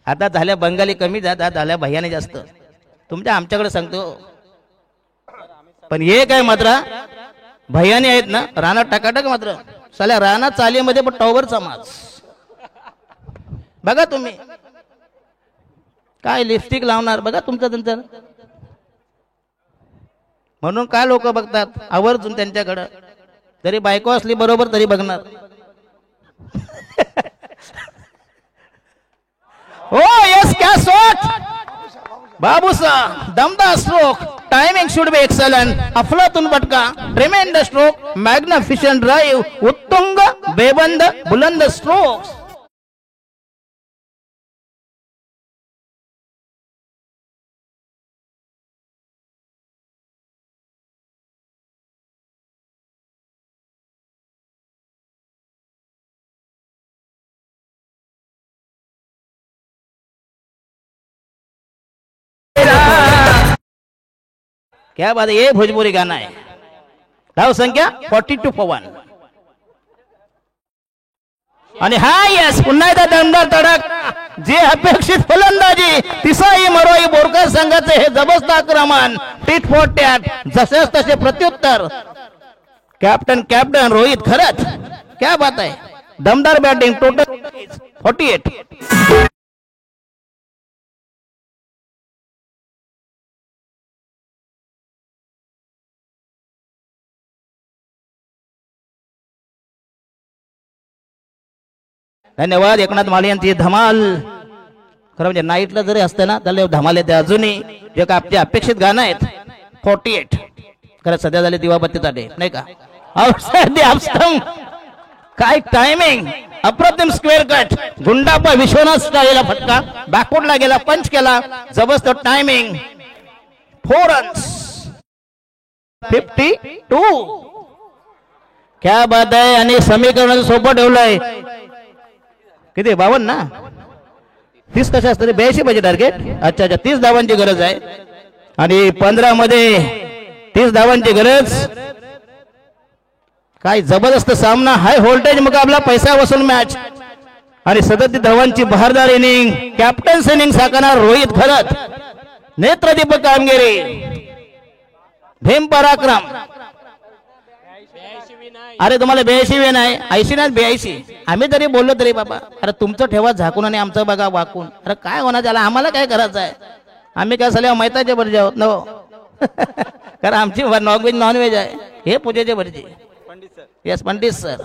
आता झाल्या बंगाली कमी जातात, झाल्या भैयाने जास्त. तुमच्या आमच्याकडे सांगतो, पण हे काय मात्र भैयाने आहेत ना राणा टकाटक, मात्र साल्या राणा चालीमध्ये पण टॉवर समाज. बघा तुम्ही काय लिपस्टिक लावणार, बघा तुमचं त्यांचं. म्हणून काय लोक बघतात आवर्जून त्यांच्याकडं, जरी बायको असली बरोबर तरी बघणार. हो यस क्या शॉट बाबूसा, दमदार stroke, timing should be excellent, अफलातून फटका, ट्रेमेंडस स्ट्रोक, मॅग्निफिशंट ड्राइव्ह, उत्तुंग बेबंद बुलंद स्ट्रोक्स. क्या बात है, ये भोजपुरी गाना है. धाव संख्या 42-1. आणि हा यस पुन्हा एकदा दमदार तडक, जे अपेक्षित फलंदाजी तिसाई मरोई बोरकर संघाचे हे जबरदस्त आक्रमण, टीट फॉर टॅट, जसेच तसे प्रत्युत्तर. कॅप्टन रोहित खरंच क्या बात आहे, दमदार बॅटिंग. टोटल 48. धन्यवाद. एकनाथ माळी यांची धमाल. खरं म्हणजे नाईटला जरी असतं ना त्याला धमाल येते अजूनही. जे का आपले अपेक्षित गाणं आहेत 48. खरं सध्या झाले दिवाबत्तीचा डे नाही का. काय टायमिंग, अप्रतिम स्क्वेअर कट, गुंडापा विश्वनाथ गेला फटका, बॅकवर्डला गेला, पंच केला, जबरदस्त टायमिंग. 4 रन्स 52. क्या बात आहे. आणि समीकरण सोपं ठेवलंय. किती 52 ना, 30 कशा असतात 82 पाहिजे टार्गेट. अच्छा 30 धावांची गरज आहे आणि 15 मध्ये 30 धावांची गरज. काय जबरदस्त सामना, हाय व्होल्टेज मुकाबला, पैसा वसूल मॅच आणि 37 धावांची बहारदार इनिंग. कॅप्टन्स इनिंग साकारणार रोहित खरत, नेत्रदीपक कामगिरी, भीम पराक्रम. अरे तुम्हाला 82 नाही, 80 नाही 82. आम्ही तरी बोललो तरी बाबा, अरे तुमचं ठेवा झाकून आणि आमचं बघा वाकून. अरे काय होणार त्याला, आम्हाला काय करायचं आहे. आम्ही काय झाले मैताचे भरजे आहोत न. कारण आमची नॉनव्हेज आहे, हे पूजेचे भरजे. येस पंडित सर.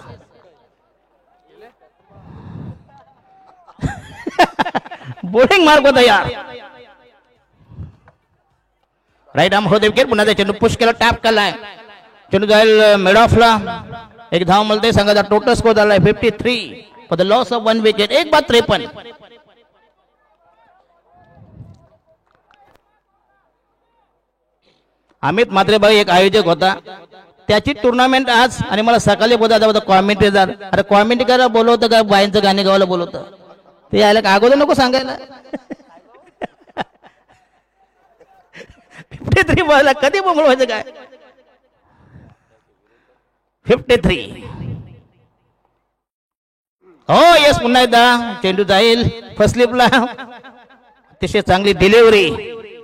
बोर्डिंग मार्क होता यार. राईट आर्म होते विकेट. पुन्हा चेंडू पुश केला, टॅप केलाय, चेंडू जाईल मिड ऑफला. एक धाव मिळते, संघाचा टोटल स्कोर झालाय 53 for the loss of 1 wicket. 1/53. Amit Mhatre बघा एक आयोजक होता, त्याची टुर्नामेंट आज. आणि मला सकाळी बोलता कॉमेंटेटर, अरे कॉमेंटेटर बोलवतं का बाईंचं गाणे गावाला बोलवतं, ते यायला का अगोदर नको सांगायला. 53 बोलायला कधी बोलवायचं काय. 53. हो येस पुन्हा एकदा चेंडू जाईल फर्स्ट स्लिपला. अतिशय चांगली डिलिव्हरी.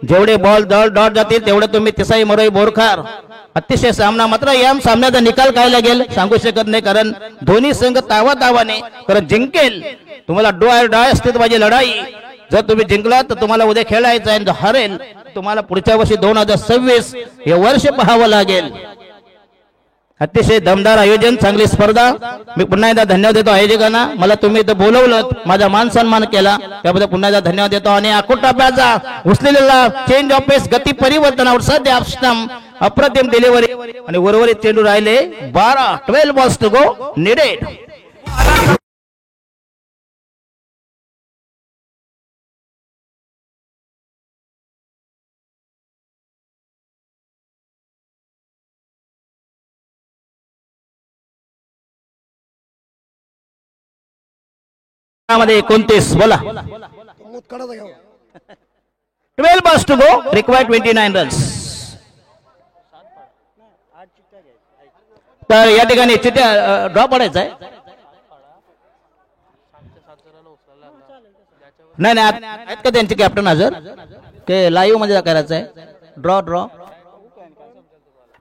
जेवढे बॉल डॉट जातील तेवढे तुम्ही तिसाई मरोई बोरखार. अतिशय सामना. मात्र या सामन्याचा निकाल काय लागेल सांगू शकत नाही, कारण दोन्ही संघ तावाने कारण जिंकेल. तुम्हाला डाय अस्तित्वाची लढाई. जर तुम्ही जिंकला तर तुम्हाला उद्या खेळायचं आहे, हरेल तुम्हाला पुढच्या वर्षी 2026 हे वर्ष पाहावं लागेल. अतिशय दमदार आयोजन, चांगली स्पर्धा. मी पुन्हा एकदा धन्यवाद देतो आयोजकांना. मला तुम्ही इथं बोलवलं, माझा मान सन्मान केला, त्याबद्दल पुन्हा एकदा धन्यवाद देतो. आणि अकोट टप्प्याचा उचलेला चेंज ऑफ पेस, गती परिवर्तनावर सध्या ऑप्शन, अप्रतिम डिलिव्हरी आणि उर्वरित चेंडू राहिले 12 बॉल्स टू गो नीडेड. मध्ये 29 बोला. 12 balls to go, required 29 runs. तर या ठिकाणी चिट्या ड्रॉ पडायचा आहे. नाही नाही आहेत का त्यांचे कॅप्टन हजर? ते लाईव्ह मध्ये करायचं आहे. ड्रॉ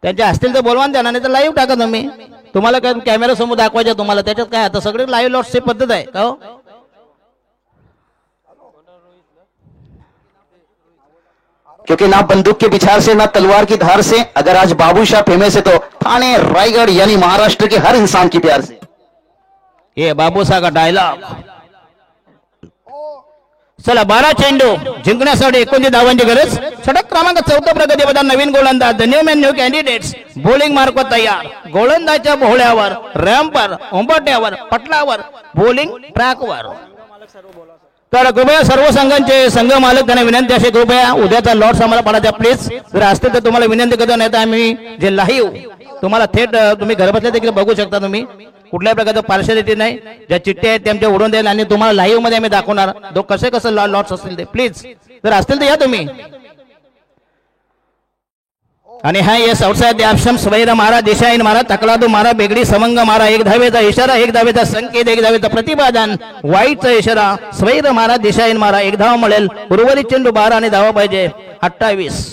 त्यांचे असतील तर बोलवा त्यांना, नाही तर लाईव्ह टाका तुम्ही. तुम्हाला काय कॅमेरा समोर दाखवायचं तुम्हाला, त्याच्यात काय आता सगळे लाईव्ह लॉट्सची पद्धत आहे का हो? क्योंकि ना बंदूक के पिछाड़ से ना तलवार की धार से, अगर आज बाबूशाह फेमस है तो थाने रायगढ़ यानी महाराष्ट्र के हर इंसान की प्यार से. ये बाबूसा का डायलॉग. चला 12 चेंडू जिंकण्यासाठी 29 धावांची गरज. षटक क्रमांक 14 प्रगतीपथावर नवीन गोलंदाज the new man new candidates. Bowling mark तयार. गोलंदाजच्या भोवळ्यावर, रॅम्पवर, उंबरट्यावर, पटलावर, बॉलिंग ट्रॅकवर. तर कृपया सर्व संघांचे संघ मालक त्यांना विनंती अशी, कृपया उद्याचा लॉट्स आम्हाला पडायचा प्लीज. जर असतील तर तुम्हाला विनंती करतो, नाही तर आम्ही जे लाईव्ह तुम्हाला थेट तुम्ही घरबसल्या देखील बघू शकता. तुम्ही कुठल्याही प्रकारचं पार्शलिटी नाही. ज्या चिठ्ठ्या आहेत त्यांच्या उडून द्याल आणि तुम्हाला लाईव्ह मध्ये आम्ही दाखवणार कसं लॉट्स असतील ते. प्लीज जर असतील तर या तुम्ही. आणि हा येस आउटसाइड आश्रम स्वैर मारा, दिशाहीन मारा, तकलादू मारा, बेगडी समंग मारा. 1 धावेचा इशारा, 1 धावेचा संकेत, 1 धावेचा प्रतिपादन, वाईटचा इशारा, स्वैर मारा, दिशाहीन मारा. 1 धाव मिळेल. उर्वरित चेंडू 12 आणि धावा पाहिजे 28.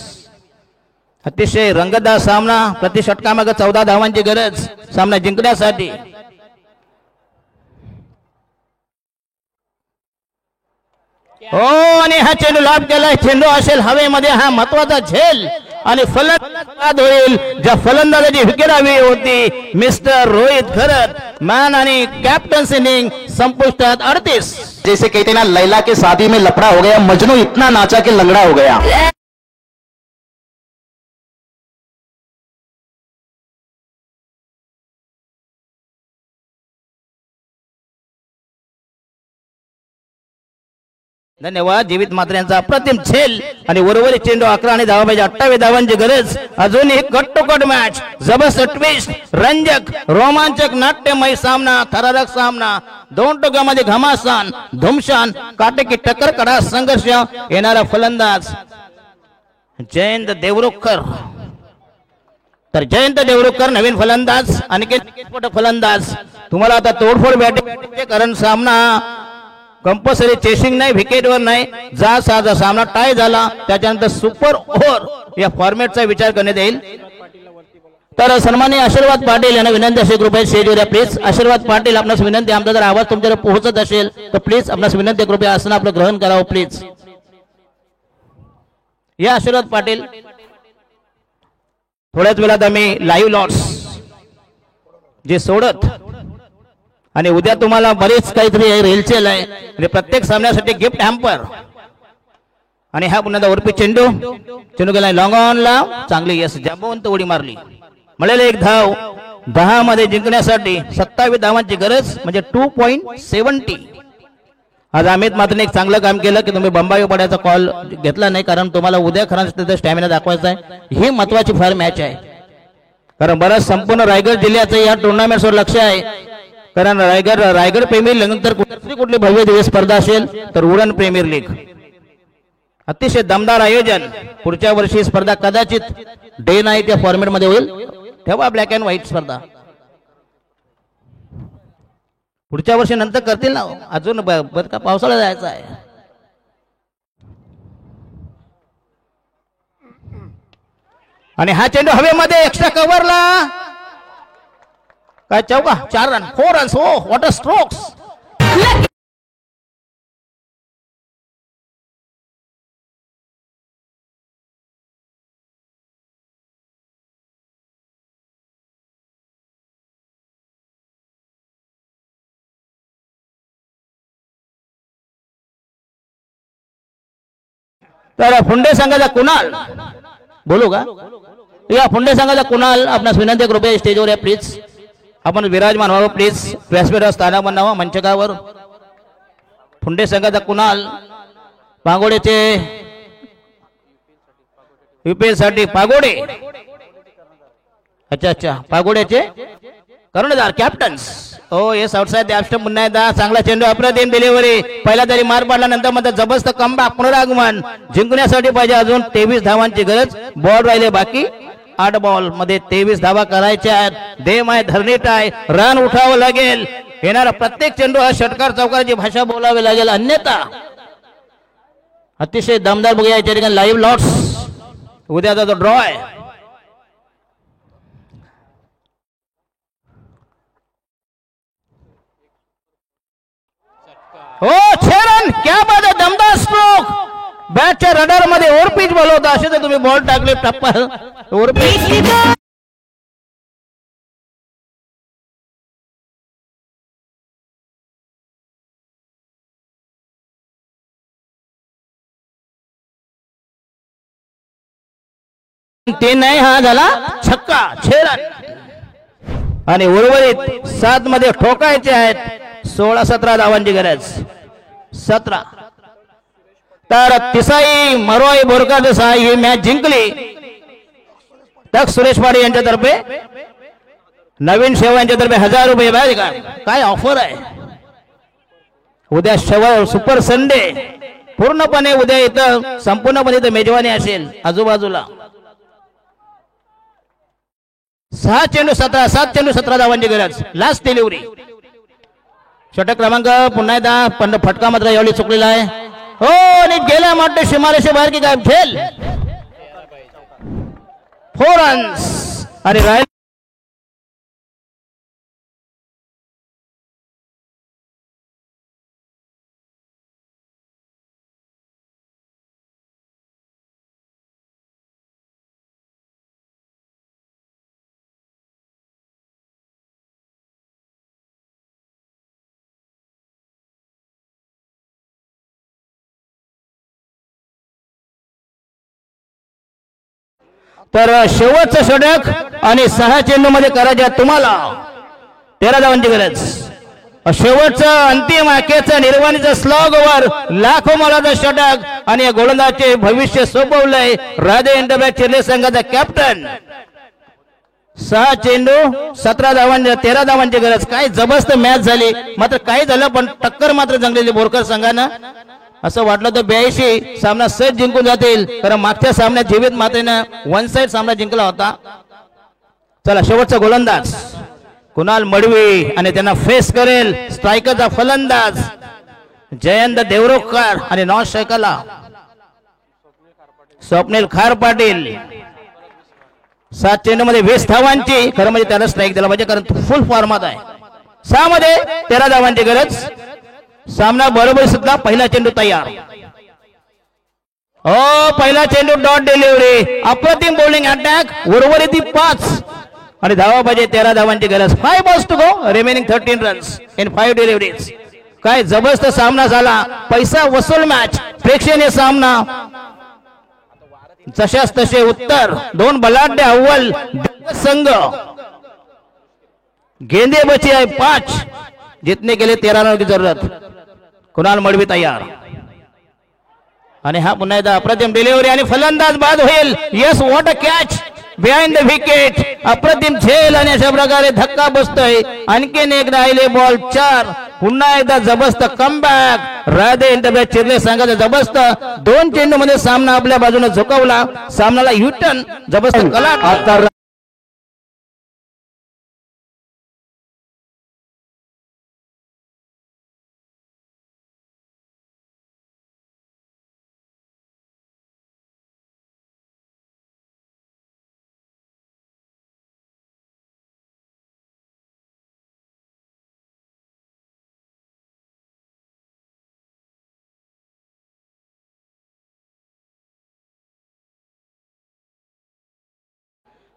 अतिशय रंगतदार सामना. प्रति षटकामागे 14 धावांची गरज सामना जिंकण्यासाठी. हो आणि हा चेंडू लाभ केलाय. चेंडू असेल हवेमध्ये. हा महत्वाचा झेल आणि फलंदाज होईल. ज्या फलंदाजाची विकेट हवी होती मिस्टर रोहित खरत मॅन आणि कॅप्टन इनिंग संपुष्टात 38. जैसे कहते ना लैला के शादी में लफड़ा हो गया, मजनू इतना नाचा कि लंगड़ा हो गया. धन्यवाद. जीवित मात्र यांचा अप्रतिम झेल आणि उर्वरित चेंडू 11 आणि धावा पाहिजे 28 धावांची गरज. अजून एक कट टू कट मॅच. जबरदस्त ट्विस्ट, रंजक, रोमांचक, नाट्यमय सामना, थरारक सामना. 2 टोकामध्ये घमासान, धुमशान, काटेकी टक्कर, कडा संघर्ष. येणारा फलंदाज जयंत देवरुखकर. तर जयंत देवरुखकर नवीन फलंदाज, अनिकेत फलंदाज. तुम्हाला आता तोडफोड बॅटिंग, कारण सामना कंपल्सरी चेसिंग नाही, विकेटवर नाही. जा साधा सामना टाय झाला त्याच्यानंतर सुपर ओव्हर या फॉर्मॅटचा विचार करण्यात येईल. तर सन्माननीय आशीर्वाद पाटील यांना विनंती असेल, कृपया स्टेजवर या प्लीज. आशीर्वाद पाटील आपणास विनंती, आमचा जर आवाज तुमच्याकडे पोहोचत असेल तर प्लीज आपणास विनंती, कृपया आसन आपलं ग्रहण करावं प्लीज. या आशीर्वाद पाटील. थोड्याच वेळात आम्ही लाईव्ह लॉट्स जे सोडत आणि उद्या तुम्हाला बरेच काहीतरी रेलचेल आहे. म्हणजे प्रत्येक सामन्यासाठी गिफ्ट हॅम्पर. आणि हा पुन्हा उर्फी चेंडू. चेंडू गेला लॉंग ऑन ला. चांगली यस जांबवंत उडी मारली. मिळेल 1 धाव. 10 मध्ये जिंकण्यासाठी 27 धावांची गरज, म्हणजे 2.70. आज अमित मात्र एक चांगलं काम केलं की तुम्ही बंबाई पडायचा कॉल घेतला नाही, कारण तुम्हाला उद्या खरं स्टॅमिना दाखवायचा आहे. ही महत्वाची फार मॅच आहे, कारण बरंच संपूर्ण रायगड जिल्ह्याचं या टुर्नामेंटवर लक्ष आहे. कारण रायगड प्रीमियर लीग नंतर कुठली भव्य दिवस स्पर्धा असेल तर उरण प्रीमियर लीग. अतिशय दमदार आयोजन. पुढच्या वर्षी स्पर्धा कदाचित डे नाईट या फॉर्मॅट मध्ये होईल, तेव्हा ब्लॅक अँड व्हाईट स्पर्धा. पुढच्या वर्षी नंतर करतील ना. अजून का पावसाळा जायचा आहे. आणि हा चेंडू हवेमध्ये एक्स्ट्रा कव्हरला. काय चौका, 4 रन, 4 रन्स. हो व्हॉट अ स्ट्रोक्स. तर फुंडे संघाचा कुणाल बोलू का? या फुंडे संघाचा कुणाल आपणास विनंती, कृपया स्टेजवर या प्लीज. आपण विराजमान व्हावं प्लीज. व्यासपीठावर स्थान बनावं मंचकावर. फुंडे संघाचा कुणाल. पागोडेचे यूपीएल साठी पागोडे. अच्छा पागोड्याचे कर्णधार कॅप्टन्स. हो येस आउटसाइड द पुन्हा एकदा चांगला चेंडू, अप्रतिम डिलिव्हरी. पहिला तरी मार पडला, नंतर मध्ये जबरदस्त कमबॅक, पुनरागमन. जिंकण्यासाठी पाहिजे अजून 23 धावांची गरज. बॉल राहिले बाकी 8 बॉल मध्ये 23 धावा करायच्या आहेत. देम आहे, धरणीट आहे, रन उठावं लागेल. येणारा प्रत्येक चेंडू हा षटकार चौकाराची भाषा बोलावी लागेल, अन्यथा अतिशय दमदार बघूया या ठिकाणी लाईव्ह लॉट्स उद्याचा जो ड्रॉ आहे. हो 6 रन, क्या बात आहे, दमदार स्ट्रोक. बॅटच्या रडार मध्ये ओव्हरपिच बॉल होता, असे तर तुम्ही बॉल टाकले टप्पा ओव्हरपिच. ते नाही, हा झाला छक्का. 6 रन आणि उर्वरित 7 मध्ये ठोकायचे आहेत. 16-17 धावांची गरज. 17 तर तिसाई मरोई बोरकर साई ही मॅच जिंकली. तक सुरेश पाडे यांच्यातर्फे, नवीन शेवा यांच्यातर्फे 1000 रुपये बॅग. काय ऑफर आहे उद्या शेवा सुपर संडे. पूर्णपणे उद्या इथं संपूर्णपणे इथं मेजवानी असेल आजूबाजूला. 6 चेंडू 17, 7 चेंडू 17 धावांची गरज. Last delivery. षटक क्रमांक पुन्हा एकदा फटका मात्र यावेळी चुकलेला आहे. हो आणि गेल्या माटे सीमारेषे बाहेर की काय खेळ. 4 रन्स आणि राहील तर शेवटचं षटक आणि 6 चेंडू मध्ये करायचे तुम्हाला 13 धावांची गरज. शेवटचं अंतिम अखेरचं निर्वाणीचं स्लॉग ओव्हर, लाखो मोलाचं षटक आणि या गोलंदाजचे भविष्य सोपवलंय राधे इंटरबॅट चिरले संघाचा कॅप्टन. 6 चेंडू 17 धावांची 13 धावांची गरज. काय जबरदस्त मॅच झाली. मात्र काय झालं पण टक्कर मात्र जंगलेली बोरकर संघानं. असं वाटलं तर 82 सामना सहज जिंकून जातील, कारण मागच्या सामन्यात जीवित मातेनं 1 साइड सामना जिंकला होता. चला शेवटचा गोलंदाज कुणाल मडवी आणि त्यांना फेस करेल स्ट्रायकरचा फलंदाज जयंत देवरुखकर आणि नॉन स्ट्रायकरला स्वप्नील खार पाटील. 7 चेंडू मध्ये 20 धावांची, खरं म्हणजे त्याला स्ट्राईक दिला पाहिजे कारण फुल फॉर्मात आहे. 6 मध्ये 13 धावांची गरज. सामना बरोबर सुद्धा. पहिला चेंडू तयार. हो पहिला चेंडू डॉट डिलिव्हरी. अप्रतिम बॉलिंग अटॅक. उर्वरित 5 आणि धावा पाहिजे 13 धावांची गरज. 5 balls to go, remaining 13 runs in 5 deliveries. काय जबरदस्त सामना झाला. पैसा वसूल मॅच, प्रेक्षणीय सामना. जशास तसे उत्तर. 2 बलाढ्य अव्वल संघ. गेंदे बची आहे 5, जितने के लिए 13 रन की जरूरत. कुणाल मडवी तयार आणि हा पुन्हा एकदा अप्रतिम डिलिव्हरी आणि फलंदाज बाद होईल. Yes what a catch behind the wicket. अप्रतिम झेल आणि अशा प्रकारे धक्का बसतोय. आणखीन एक राहिले बॉल 4. पुन्हा एकदा जबरदस्त कमबॅक. राधे इंटरबॅट चिरले संघाचा जबरदस्त 2 चेंडू मध्ये सामना आपल्या बाजूने झुकवला. सामनाला युटर्न जबरदस्त कला.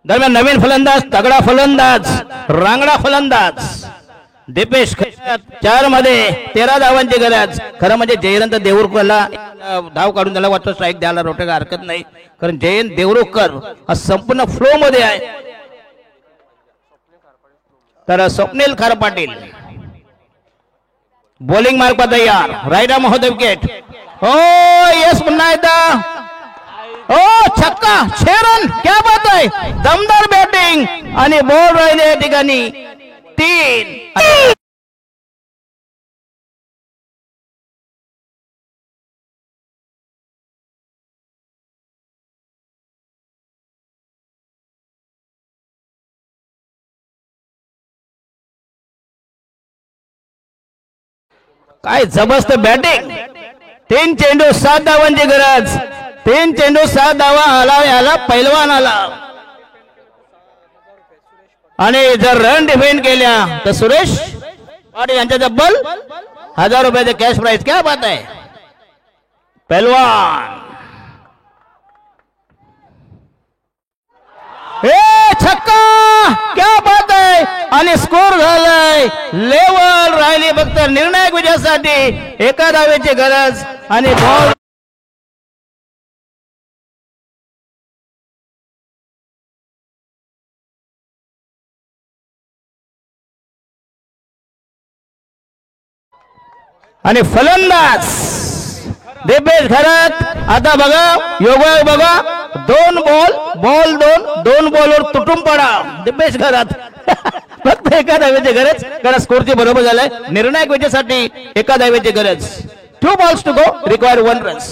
दरम्यान नवीन फलंदाज, तगडा फलंदाज, रांगडा फलंदाज दीपेश 4 मध्ये 13 धावांची गरज. खरं म्हणजे जयंत देवरुखकरला धाव काढून त्याला वाटतं स्ट्राईक द्यायला रोटे हरकत नाही, कारण जयंत देवरुखकर हा संपूर्ण फ्लो मध्ये आहे. तर स्वप्नील खार पाटील बॉलिंग मार्ग पर तयार. राईट आर्म होत विकेट. हो यस पुन्हा एकदा. ओ छक्का. 6 रन. क्या बात आहे. दमदार बॅटिंग आणि बॉल राहिले या ठिकाणी 3. काय जबरदस्त बॅटिंग. 3 चेंडू 7 धावांची गरज. 3 चेंडू 7 धावा आला, याला पैलवान आला. आणि जर रन डिफेंड केल्या तर सुरेश पाटील यांच्या जब्बल 1000 रुपयाचे कॅश प्राइज. क्या बात आहे पैलवान. छक्का. क्या बात आहे. आणि स्कोर झालाय लेवल. राहिली फक्त निर्णायक विजयासाठी 1 धावेची गरज. आणि बॉल आणि फलंदाज दिपेश खरात. आता बघा योगायोग बघा. 2 बॉल 2 बॉलवर तुटून पडा दिपेश खरात. फक्त 1 धावेची गरज. कारण स्कोरची बरोबर झालाय. निर्णायक विजयासाठी 1 धावेची गरज. 2 balls to go, require 1 runs.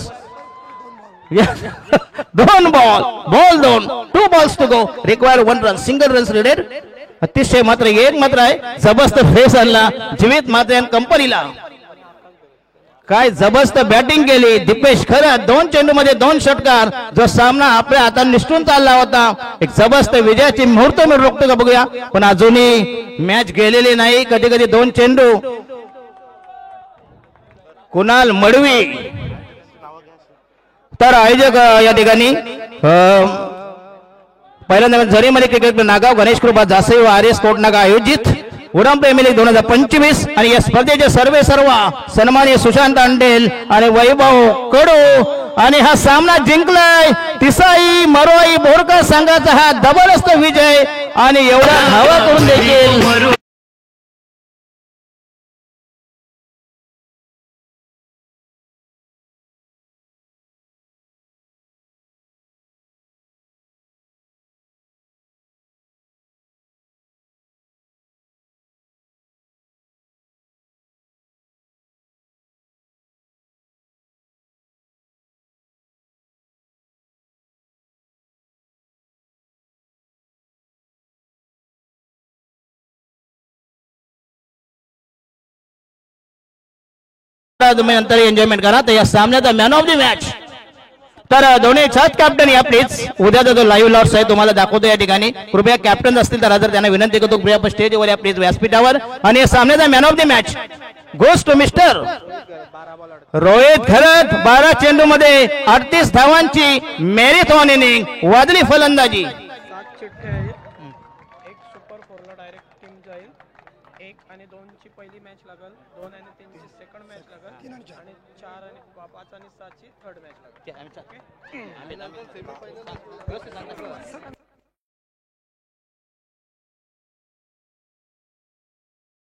2 ball 2 balls to go, require 1 run. Single runs रेडेड. अतिशय मात्र एक मात्र आहे जबरदस्त फेस आणला जीवित मात्र कंपनीला. काय जबरदस्त बॅटिंग केली दिपेश खरात. 2 चेंडू मध्ये 2 षटकार. जो सामना आपल्या हातात निष्ठून चालला होता. एक जबरदस्त विजयाची मुहूर्त मी रोखतो का बघूया. पण अजूनही मॅच गेलेली नाही. कधी कधी 2 चेंडू. कुणाल मडवी तर आयोजक या ठिकाणी पहिल्यांदा झरीमध्ये क्रिकेट नागाव गणेश कृपा जासई व आर्यस कोटनागा आयोजित उडम प्रेमी लीग 2025 आणि या स्पर्धेचे सर्व सन्माननीय सुशांत अंडेल आणि वैभव कडू. आणि हा सामना जिंकलाय तिसाई मरोई बोरकर संघाचा हा जबरदस्त विजय. आणि एवढा धावा करून देखील तुम्ही नंतर एन्जॉयमेंट करा. तर या सामन्याचा मॅन ऑफ द मॅच तर दोन्ही छत कॅप्टन या प्लीज. उद्याचा जो लाईव्ह लॉट्स आहे तुम्हाला दाखवतो या ठिकाणी. कृपया कॅप्टन असतील तर जर त्यांना विनंती करतो कृपया स्टेजवर या प्लीज व्यासपीठावर. आणि या सामन्याचा man of the match goes to mister Rohit Kharat. 12 चेंडू मध्ये 38 धावांची मॅरेथॉन इनिंग. वादळी फलंदाजी. 7 चिठ्ठ्या आहेत. एक सुपर 4ला डायरेक्ट टीम जाईल. 1 आणि 2 ची पहिली मॅच लागल. 2 आणि 3 ची सेकंड मॅच लागल. आणि 4 आणि 5 आणि 7 ची थर्ड मॅच लागल.